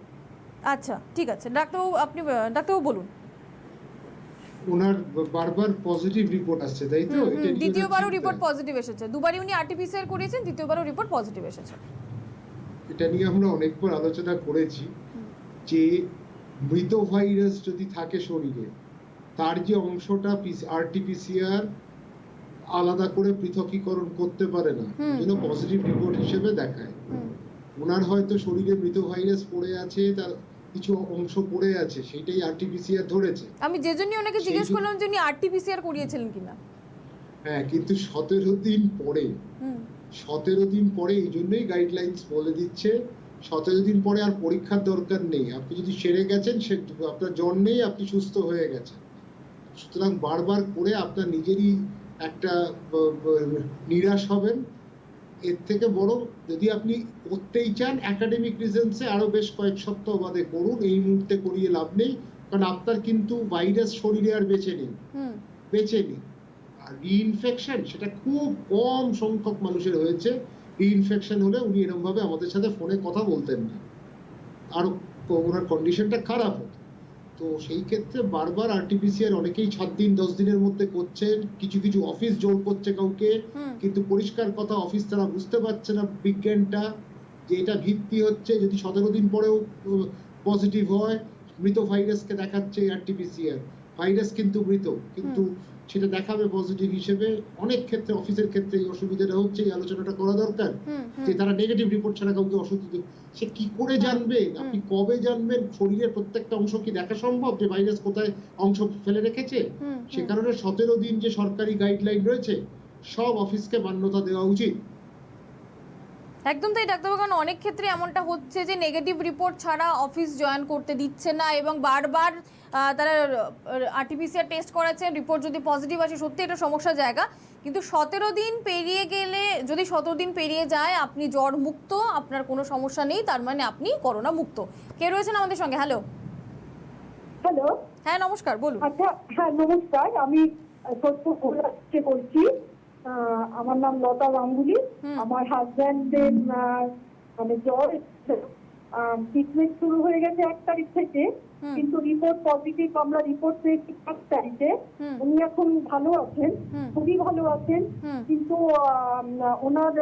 আচ্ছা ঠিক আছে ডাক্তারবাবু বলুন। ওনার বারবার পজিটিভ রিপোর্ট আসছে, তাই তো? দ্বিতীয়বারও রিপোর্ট পজিটিভ এসেছে, দুবারই উনি আরটিপিসিআর করিয়েছেন, দ্বিতীয়বারও রিপোর্ট পজিটিভ এসেছে। এটা নিয়ে আমরা অনেকবার আলোচনা করেছি যে মৃত ভাইরাস যদি থাকে শরীরে, তার যে অংশটা আরটিপিসিআর আলাদা করে পৃথকীকরণ করতে পারে না, যেন পজিটিভ রিপোর্ট হিসেবে দেখায়। ওনার হয়তো শরীরে মৃত ভাইরাস পড়ে আছে, তার কিছু অংশ পড়ে আছে, সেটাই আরটিপিসিআর ধরেছে। আমি যে জন্য ওনাকে জিজ্ঞেস করলাম যে উনি আরটিপিসিআর করিয়েছিলেন কিনা। হ্যাঁ, কিন্তু 17 দিন পরে এই জন্যই গাইডলাইন্স বলে দিচ্ছে 17 দিন পরে আর পরীক্ষার দরকার নেই। আপনি যদি সেরে গেছেন, আপনার জ্বর নেই, আপনি সুস্থ হয়ে গেছেন। সুতরাং বারবার করে আপনার নিজেরই একটা নিরাশ হবেন। এর থেকে বড়, যদি আপনি করতেই চান একাডেমিক রিজনসে আরো বেশ কয়েক সপ্তাহ বাদে করুন, এই মুহূর্তে করিয়ে লাভ নেই, কারণ আপনার কিন্তু ভাইরাস শরীরে আর বেঁচে নেই। আর রিইনফেকশন সেটা খুব কম সংখ্যক মানুষের হয়েছে। রিইনফেকশন হলে উনি এরকম ভাবে আমাদের সাথে ফোনে কথা বলতেন না, আর ওনার কন্ডিশনটা খারাপ হতো। তো সেই ক্ষেত্রে বারবার আরটিপিসিআর অনেকেই 7 দিন 10 দিনের মধ্যে করছেন, কিছু কিছু অফিস জোর করছে কাউকে, কিন্তু পরিষ্কার কথা অফিস তারা বুঝতে পারছে না বিজ্ঞানটা, যে এটা ভিত্তি হচ্ছে যদি 17 দিন পরেও পজিটিভ হয়, মৃত ভাইরাসকে দেখাচ্ছে আরটিপিসিআর, ভাইরাস কিন্তু মৃত, কিন্তু সেটা দেখাবে পজিটিভ হিসেবে। অনেক ক্ষেত্রে অফিসের ক্ষেত্রে এই অসুবিধাটা হচ্ছে, এই আলোচনাটা করা দরকার যে তারা নেগেটিভ রিপোর্ট ছাড়া কাউকে ওষুধ দিতে, সে কি করে জানবে? আপনি কবে জানবেন? শরীরের প্রত্যেকটা অংশ কি দেখা সম্ভব যে ভাইরাস কোথায় অংশ ফেলে রেখেছে? সে কারণে 17 দিন যে সরকারি গাইডলাইন রয়েছে, সব অফিসকে মান্যতা দেওয়া উচিত। একদম তাই ডাক্তারবাবু, কারণ অনেক ক্ষেত্রে এমনটা হচ্ছে যে নেগেটিভ রিপোর্ট ছাড়া অফিস জয়েন করতে দিচ্ছে না এবং বারবার তারা আরটিপিসিআর টেস্ট করাচ্ছে, রিপোর্ট যদি পজিটিভ আসে সত্যি এটা সমস্যার জায়গা। কিন্তু 17 দিন পেরিয়ে গেলে, যদি 17 দিন পেরিয়ে যায় আপনি জ্বর মুক্ত, আপনার কোনো সমস্যা নেই, তার মানে আপনি করোনা মুক্ত। কে রয়েছেন আমাদের সঙ্গে? হ্যালো। হ্যালো, হ্যাঁ নমস্কার, বলুন। আচ্ছা, হ্যাঁ নমস্কার, আমি সত্যপুর থেকে বলছি। আমার নাম লতা গাঙ্গুলি। আমার হাজব্যান্ডের মানে জ্বর ট্রিটমেন্ট শুরু হয়ে গেছে 1 তারিখ থেকে, কিন্তু রিপোর্ট পজিটিভ, আমরা রিপোর্ট পেয়েছি 5 তারিখে। উনি এখন ভালো আছেন, খুবই ভালো আছেন, কিন্তু ওনার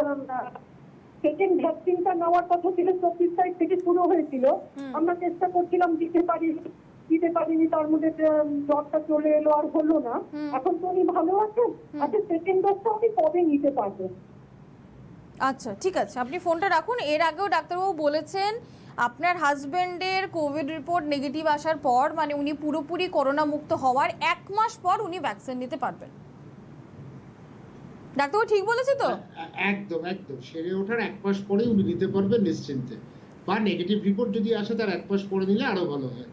সেকেন্ড ভ্যাকসিনটা নেওয়ার কথা ছিল 24 তারিখ থেকে শুরু হয়েছিল। আমরা চেষ্টা করছিলাম দিতে পারিনি, তার মধ্যে জ্বরটা চলে এলো, আর হলো না। এখন তো উনি ভালো আছেন। আচ্ছা, সেকেন্ড ডোজটা উনি কবে নিতে পারবেন? আচ্ছা ঠিক আছে, আপনি ফোনটা রাখুন। এর আগেও ডাক্তারবাবু বলেছেন আপনার হাজবেন্ডের কোভিড রিপোর্ট নেগেটিভ আসার পর, মানে উনি পুরোপুরি করোনা মুক্ত হওয়ার 1 মাস পর উনি ভ্যাকসিন নিতে পারবেন। ডাক্তারবাবু ঠিক বলেছে তো? একদম একদম, সেরে ওঠার 1 মাস পরে উনি নিতে পারবেন নিশ্চিন্তে, বা নেগেটিভ রিপোর্ট যদি আসে তার 1 মাস পরে নিলে আরো ভালো হয়।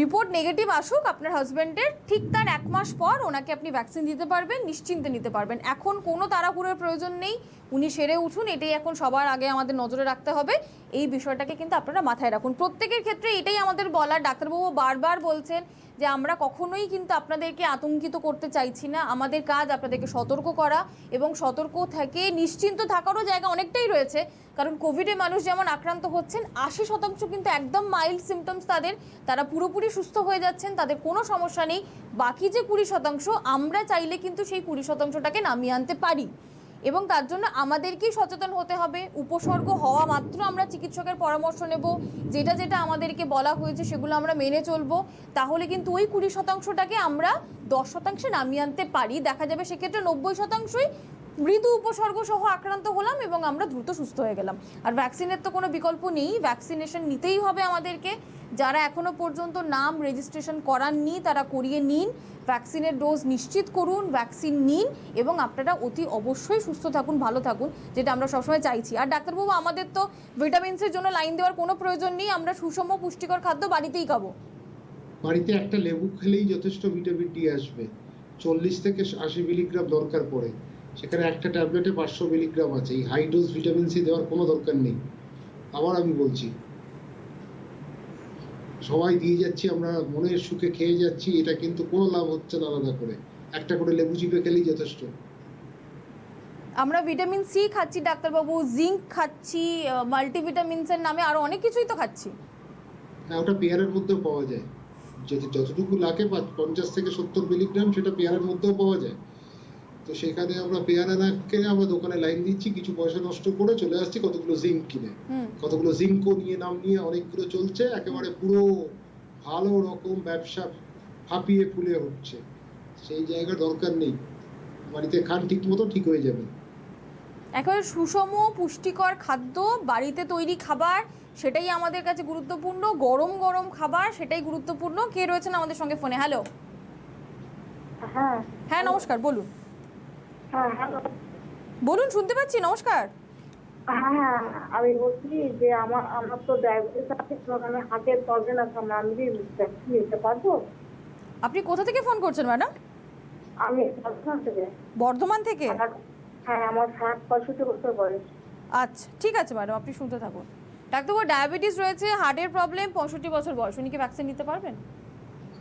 রিপোর্ট নেগেটিভ আসুক আপনার হাজবেন্ডের, ঠিক তার 1 মাস পর ওনাকে আপনি ভ্যাকসিন দিতে পারবেন, নিশ্চিন্তে নিতে পারবেন। এখন কোনো তাড়াহুড়োর প্রয়োজন নেই, উনি সেরে উঠুন, এটাই এখন সবার আগে আমাদের নজরে রাখতে হবে। এই বিষয়টাকে কিন্তু আপনারা মাথায় রাখুন। প্রত্যেকের ক্ষেত্রে এটাই আমাদের বলার। ডাক্তারবাবু বারবার বলছেন যে আমরা কখনোই কিন্তু আপনাদেরকে আতঙ্কিত করতে চাইছি না, আমাদের কাজ আপনাদেরকে সতর্ক করা, এবং সতর্ক থেকে নিশ্চিন্ত থাকারও জায়গা অনেকটাই রয়েছে। কারণ কোভিডে মানুষ যেমন আক্রান্ত হচ্ছেন, 80% কিন্তু একদম মাইল্ড সিমটমস তাদের, তারা পুরোপুরি সুস্থ হয়ে যাচ্ছেন, তাদের কোনো সমস্যা নেই। বাকি যে 20% আমরা চাইলে কিন্তু সেই 20%টাকে নামিয়ে আনতে পারি, এবং তার জন্য আমাদেরকেই সচেতন হতে হবে। উপসর্গ হওয়া মাত্র আমরা চিকিৎসকের পরামর্শ নেব, যেটা যেটা আমাদেরকে বলা হয়েছে সেগুলো আমরা মেনে চলবো, তাহলে কিন্তু ওই 20%টাকে আমরা 10% নামিয়ে আনতে পারি। দেখা যাবে সেক্ষেত্রে 90%ই মৃদু উপসর্গ সহ আক্রান্ত হলাম এবং আমরা দ্রুত সুস্থ হয়ে গেলাম। আর ভ্যাকসিনের তো কোনো বিকল্প নেই, ভ্যাকসিনেশন নিতেই হবে আমাদেরকে। যারা এখনো পর্যন্ত নাম রেজিস্ট্রেশন করাননি তারা করিয়ে নিন, ভ্যাকসিনের ডোজ নিশ্চিত করুন, ভ্যাকসিন নিন, এবং আপনারা অতি অবশ্যই সুস্থ থাকুন, ভালো থাকুন, যেটা আমরা সবসময় চাইছি। আর ডাক্তারবাবু, আমাদের তো ভিটামিনসের জন্য লাইন দেওয়ার কোনো প্রয়োজন নেই, আমরা সুষম পুষ্টিকর খাদ্য বাড়িতেই খাবো। বাড়িতে একটা লেবু খেলেই যথেষ্ট ভিটামিন ডি আসবে। 40 থেকে 80 মিলিগ্রাম দরকার পড়ে, সেখানে একটা ট্যাবলেটে 500 মিলিগ্রাম আছে। এই হাই ডোজ ভিটামিন সি দেওয়ার কোনো দরকার নেই। আবার আমি বলছি, সবাই দিয়ে যাচ্ছি, আমরা মনের সুখে খেয়ে যাচ্ছি, এটা কিন্তু কোনো লাভ হচ্ছে না আলাদা করে। একটা করে লেবু চিপে খেলেই যথেষ্ট। আমরা ভিটামিন সি খাচ্ছি ডাক্তারবাবু, জিঙ্ক খাচ্ছি, মাল্টিভিটামিনসের নামে আরো অনেক কিছুই তো খাচ্ছি। হ্যাঁ, ওটা পেয়ারের মধ্যেও পাওয়া যায়, যতটুকু লাগে 50 থেকে 70 মিলিগ্রাম, সেটা পেয়ারের মধ্যেও পাওয়া যায়। তো সেখানে আমরা পেয়ারা না খেয়ে আমরা দোকানে লাইন দিচ্ছি, কিছু পয়সা নষ্ট করে চলে আসছি কতগুলো জিঙ্ক কিনে। কতগুলো জিঙ্কও নিয়ে নাম নিয়ে অনেকগুলো চলছে, একেবারে পুরো ভালো রকম ব্যবসা হাঁপিয়ে ফুলে উঠছে। সেই জায়গার দরকার নেই, বাড়িতে খান ঠিক মতো, ঠিক হয়ে যাবে। একেবারে সুষম পুষ্টিকর খাদ্য, বাড়িতে তৈরি খাবার, সেটাই আমাদের কাছে গুরুত্বপূর্ণ। গরম গরম খাবার, সেটাই গুরুত্বপূর্ণ। কে রয়েছেন আমাদের সঙ্গে ফোনে? হ্যালো। হ্যাঁ নমস্কার, বলুন। হ্যাঁ হ্যালো, বলুন, শুনতে পাচ্ছি, নমস্কার। হ্যাঁ আমি বলছি যে আমার তো ডায়াবেটিস আছে, আমি হার্টের প্রবলেম আছে, আমি কি ভ্যাকসিন নিতে পারবো? আপনি কোথা থেকে ফোন করছেন ম্যাডাম? আমি বর্ধমান থেকে। বর্ধমান থেকে? হ্যাঁ, আমার 60-65 বছর বয়স। আচ্ছা ঠিক আছে ম্যাডাম, আপনি শুনতে থাকুন। ডাক্তারবাবু, ডায়াবেটিস রয়েছে, হার্টের প্রবলেম, 65 বছর বয়স, উনি কি ভ্যাকসিন নিতে পারবেন?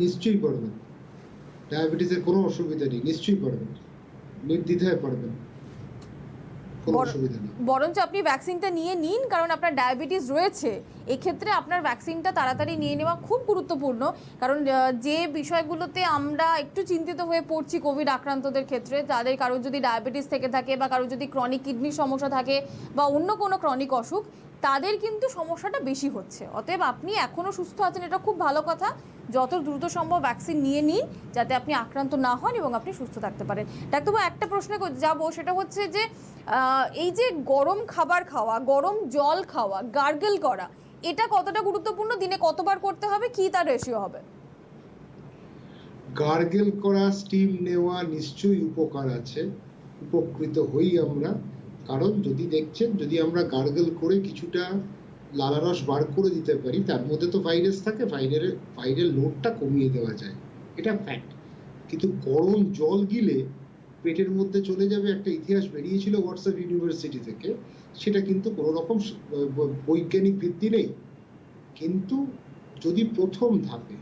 নিশ্চয়ই পারবেন, ডায়াবেটিসের কোনো অসুবিধা নেই, নিশ্চয়ই পারবেন, নির্দ্বিধায় পারবেন, কোনো অসুবিধা নেই। বরঞ্চ আপনি ভ্যাকসিনটা নিয়ে নিন, কারণ আপনার ডায়াবেটিস রয়েছে, এক্ষেত্রে আপনার ভ্যাকসিনটা তাড়াতাড়ি নিয়ে নেওয়া খুব গুরুত্বপূর্ণ। কারণ যে বিষয়গুলোতে আমরা একটু চিন্তিত হয়ে পড়ছি কোভিড আক্রান্তদের ক্ষেত্রে, তাদের কারোর যদি ডায়াবেটিস থেকে থাকে বা কারোর যদি ক্রনিক কিডনির সমস্যা থাকে বা অন্য কোনো ক্রনিক অসুখ, তাদের কিন্তু সমস্যাটা বেশি হচ্ছে। অতএব আপনি এখনও সুস্থ আছেন, এটা খুব ভালো কথা। যত দ্রুত সম্ভব ভ্যাকসিন নিয়ে নিন, যাতে আপনি আক্রান্ত না হন এবং আপনি সুস্থ থাকতে পারেন। ডাক্তারবাবু, একটা প্রশ্নে যাব, সেটা হচ্ছে যে এই যে গরম খাবার খাওয়া, গরম জল খাওয়া, গার্গল করা, এটা কতটা গুরুত্বপূর্ণ? দিনে কতবার করতে হবে, কি তার রেশিও হবে? গার্গেল করা, স্টিম নেওয়া নিশ্চয়ই উপকার আছে, উপকৃত হই আমরা। কারণ যদি দেখছেন, যদি আমরা গার্গল করে কিছুটা লালারস বার করে দিতে পারি, তার মধ্যে তো ভাইরাস থাকে, ভাইরাল লোডটা কমিয়ে দেওয়া যায়, এটা ফ্যাক্ট। কিন্তু গরম জল গিলে পেটের মধ্যে চলে যাবে, একটা ইতিহাস বেরিয়েছিল হোয়াটসঅ্যাপ ইউনিভার্সিটি থেকে, সেটা কিন্তু কোনো রকম বৈজ্ঞানিক ভিত্তি নেই। কিন্তু যদি প্রথম ধাপে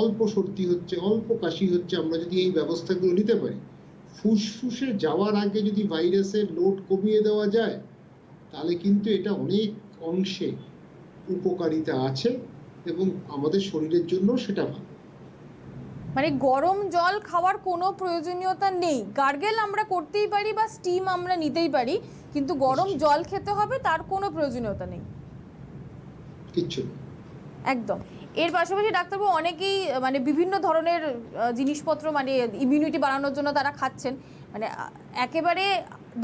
অল্প সর্দি হচ্ছে, অল্প কাশি হচ্ছে, আমরা যদি এই ব্যবস্থাগুলো নিতে পারি, ফুসফুসে যাওয়ার আগে যদি ভাইরাসের লোড কমিয়ে দেওয়া যায়, তাহলে কিন্তু এটা অনেক অংশে উপকারিতা আছে এবং আমাদের শরীরের জন্য সেটা ভালো। মানে গরম জল খাওয়ার কোনো প্রয়োজনীয়তা নেই, গার্গেল আমরা করতেই পারি বা স্টিম আমরা নিতেই পারি, কিন্তু গরম জল খেতে হবে তার কোনো প্রয়োজনীয়তা নেই, কিচ্ছু একদম। এর পাশাপাশি ডাক্তারবাবু অনেকেই মানে বিভিন্ন ধরনের জিনিসপত্র মানে ইমিউনিটি বাড়ানোর জন্য তারা খাচ্ছেন, মানে একেবারে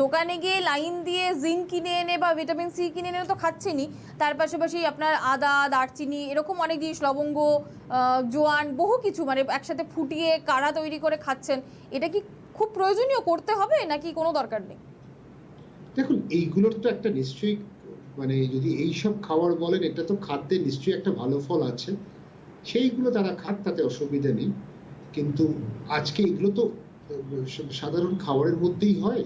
দোকানে গিয়ে লাইন দিয়ে জিঙ্ক কিনে এনে বা ভিটামিন সি কিনে এনে তো খাচ্ছেনই, তার পাশাপাশি আপনার আদা, দারচিনি, এরকম অনেক জিনিস, লবঙ্গ, জোয়ান, বহু কিছু মানে একসাথে ফুটিয়ে কাঢ়া তৈরি করে খাচ্ছেন। এটা কি খুব প্রয়োজনীয় করতে হবে নাকি কোনো দরকার নেই? দেখুন, এইগুলোর তো একটা নিশ্চয়ই মানে যদি এইসব খাবার বলেন, এটা তো খাদ্যে নিশ্চয়ই একটা ভালো ফল আছে, সেইগুলো তারা খাক, তাতে অসুবিধা নেই। কিন্তু আজকে এগুলো তো সাধারণ খাবারের মধ্যেই হয়,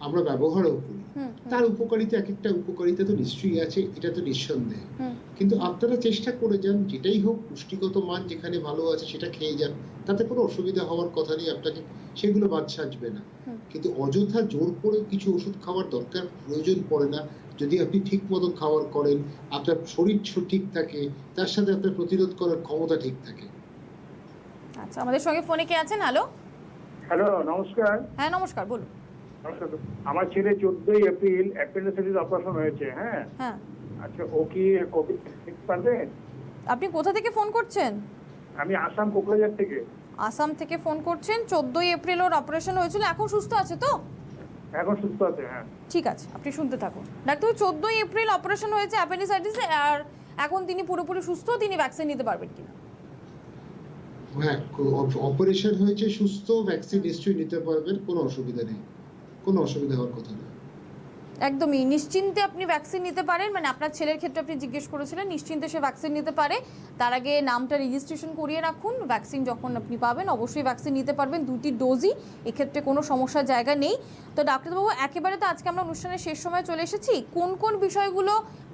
আমরা ব্যবহারও করি, তার উপকারিতা এক একটা উপকারিতা তো নিশ্চয়ই আছে, এটা তো নিঃসন্দেহ। কিন্তু আপনারা চেষ্টা করে যান, যেটাই হোক পুষ্টিগত মান যেখানে ভালো আছে সেটা খেয়ে যান, তাতে কোনো অসুবিধা হওয়ার কথা নেই, আপনাকে সেগুলো বাদ সাজবে না। কিন্তু অযথা জোর করে কিছু ওষুধ খাওয়ার দরকার প্রয়োজন পড়ে না। যদি আপনি ঠিক মতো খাবার করেন, আপনার শরীর ঠিক থাকে, তার সাথে আপনার প্রতিরোধ করার ক্ষমতা ঠিক থাকে। আচ্ছা, আমাদের সঙ্গে ফোনে কে আছেন? হ্যালো। হ্যালো, নমস্কার। হ্যাঁ নমস্কার, বলুন। নমস্কার। আমার ছেলে 14 এপ্রিল অ্যাপেন্ডিসাইটিস অপারেশন হয়েছে। হ্যাঁ হ্যাঁ, আচ্ছা, ও কি কোভিড পারবে? আপনি কোথা থেকে ফোন করছেন? আমি আসাম কোকরাঝার থেকে। আসাম থেকে ফোন করছেন। 14 এপ্রিল ওর অপারেশন হয়েছিল, এখন সুস্থ আছে তো? এখন সুস্থ আছে। হ্যাঁ ঠিক আছে, আপনি শুনতে থাকুন। ডাক্তার, 14 এপ্রিল অপারেশন হয়েছে অ্যাপেন্ডিসাইটিসে, আর এখন তিনি পুরোপুরি সুস্থ, তিনি ভ্যাকসিন নিতে পারবেন কিনা? হ্যাঁ, অপারেশন হয়েছে, সুস্থ, ভ্যাকসিন নিশ্চয়ই নিতে পারবেন, কোনো অসুবিধা নেই, কোনো অসুবিধা হওয়ার কথা নয়। একদমই নিশ্চিন্তে আপনি ভ্যাকসিন নিতে পারেন, মানে আপনার ছেলের ক্ষেত্রে আপনি জিজ্ঞেস করেছিলেন, নিশ্চিন্তে সে ভ্যাকসিন নিতে পারে। তার আগে নামটা রেজিস্ট্রেশন করিয়ে রাখুন, ভ্যাকসিন যখন আপনি পাবেন অবশ্যই ভ্যাকসিন নিতে পারবেন, 2টি ডোজই, এক্ষেত্রে কোনো সমস্যার জায়গা নেই। তো ডাক্তারবাবু, একেবারে তো আজকে আমরা অনুষ্ঠানের শেষ সময় চলে এসেছি, কোন কোন বিষয়গুলো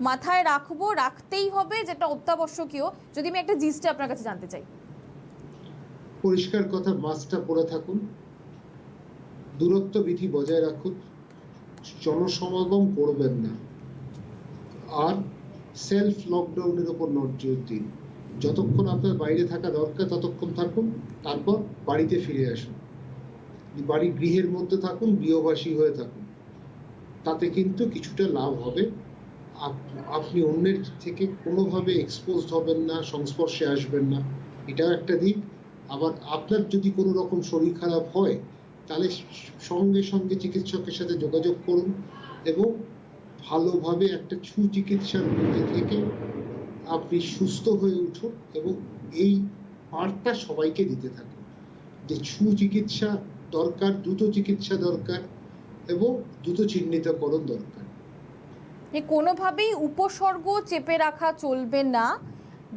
মাথায় রাখবো, রাখতেই হবে, যেটা অত্যাবশ্যকীয়, যদি আমি একটা জিস্টে আপনার কাছে জানতে চাই? পরিষ্কার কথা, মাস্কটা পরে থাকুন, দূরত্ব বিধি বজায় রাখুন, জনসমাগম করবেন না, আর সেলফ লকডাউনের উপর নজর দিন। যতক্ষণ আপনার বাইরে থাকা দরকার ততক্ষণ থাকুন, তারপর বাড়িতে ফিরে আসুন। বাড়ি গৃহের মধ্যে থাকুন, গৃহবাসী হয়ে থাকুন, তাতে কিন্তু কিছুটা লাভ হবে। আপনি অন্যের থেকে কোনোভাবে এক্সপোজড হবেন না, সংস্পর্শে আসবেন না, এটাও একটা দিক। আবার আপনার যদি কোনো রকম শরীর খারাপ হয়, তাহলে সঙ্গে সঙ্গে চিকিৎসকের সাথে যোগাযোগ করুন এবং ভালোভাবে একটা সুচিকিৎসার মধ্যে থেকে আপনি সুস্থ হয়ে উঠুন, এবং এই বার্তা সবাইকে দিতে থাকুন যে সুচিকিৎসা দরকার, দ্রুত চিকিৎসা দরকার এবং দ্রুত চিহ্নিতকরণ দরকার। কোনোভাবেই উপসর্গ চেপে রাখা চলবে না,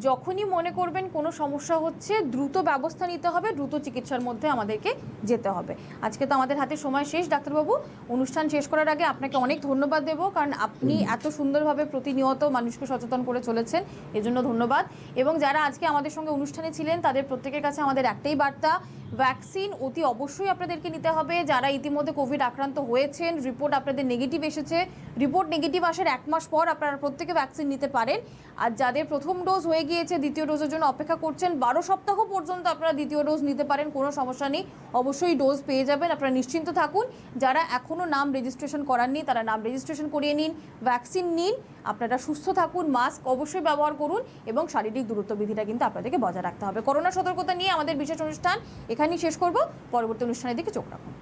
যখনই মনে করবেন কোনো সমস্যা হচ্ছে দ্রুত ব্যবস্থা নিতে হবে, দ্রুত চিকিৎসার মধ্যে আমাদেরকে যেতে হবে। আজকে তো আমাদের হাতে সময় শেষ ডাক্তারবাবু, অনুষ্ঠান শেষ করার আগে আপনাকে অনেক ধন্যবাদ দেবো, কারণ আপনি এত সুন্দরভাবে প্রতিনিয়ত মানুষকে সচেতন করে চলেছেন, এজন্য ধন্যবাদ। এবং যারা আজকে আমাদের সঙ্গে অনুষ্ঠানে ছিলেন তাদের প্রত্যেকের কাছে আমাদের একটাই বার্তা, ভ্যাকসিন অতি অবশ্যই আপনাদেরকে নিতে হবে। যারা ইতিমধ্যে কোভিড আক্রান্ত হয়েছেন, রিপোর্ট আপনাদের নেগেটিভ এসেছে, রিপোর্ট নেগেটিভ আসার 1 মাস পর আপনারা প্রত্যেকে ভ্যাকসিন নিতে পারেন। আর যাদের প্রথম ডোজ হয়ে গিয়েছে, দ্বিতীয় ডোজের জন্য অপেক্ষা করছেন, 12 সপ্তাহ পর্যন্ত আপনারা দ্বিতীয় ডোজ নিতে পারেন, কোনো সমস্যা নেই, অবশ্যই ডোজ পেয়ে যাবেন, আপনারা নিশ্চিন্ত থাকুন। যারা এখনও নাম রেজিস্ট্রেশন করাননি তারা নাম রেজিস্ট্রেশন করিয়ে নিন, ভ্যাকসিন নিন, আপনারা সুস্থ থাকুন, মাস্ক অবশ্যই ব্যবহার করুন এবং শারীরিক দূরত্ব বিধিটা কিন্তু আপনাদেরকে বজায় রাখতে হবে। করোনা সতর্কতা নিয়ে আমাদের বিশেষ অনুষ্ঠান এখানেই শেষ করব, পরবর্তী অনুষ্ঠানের দিকে চোখ রাখুন।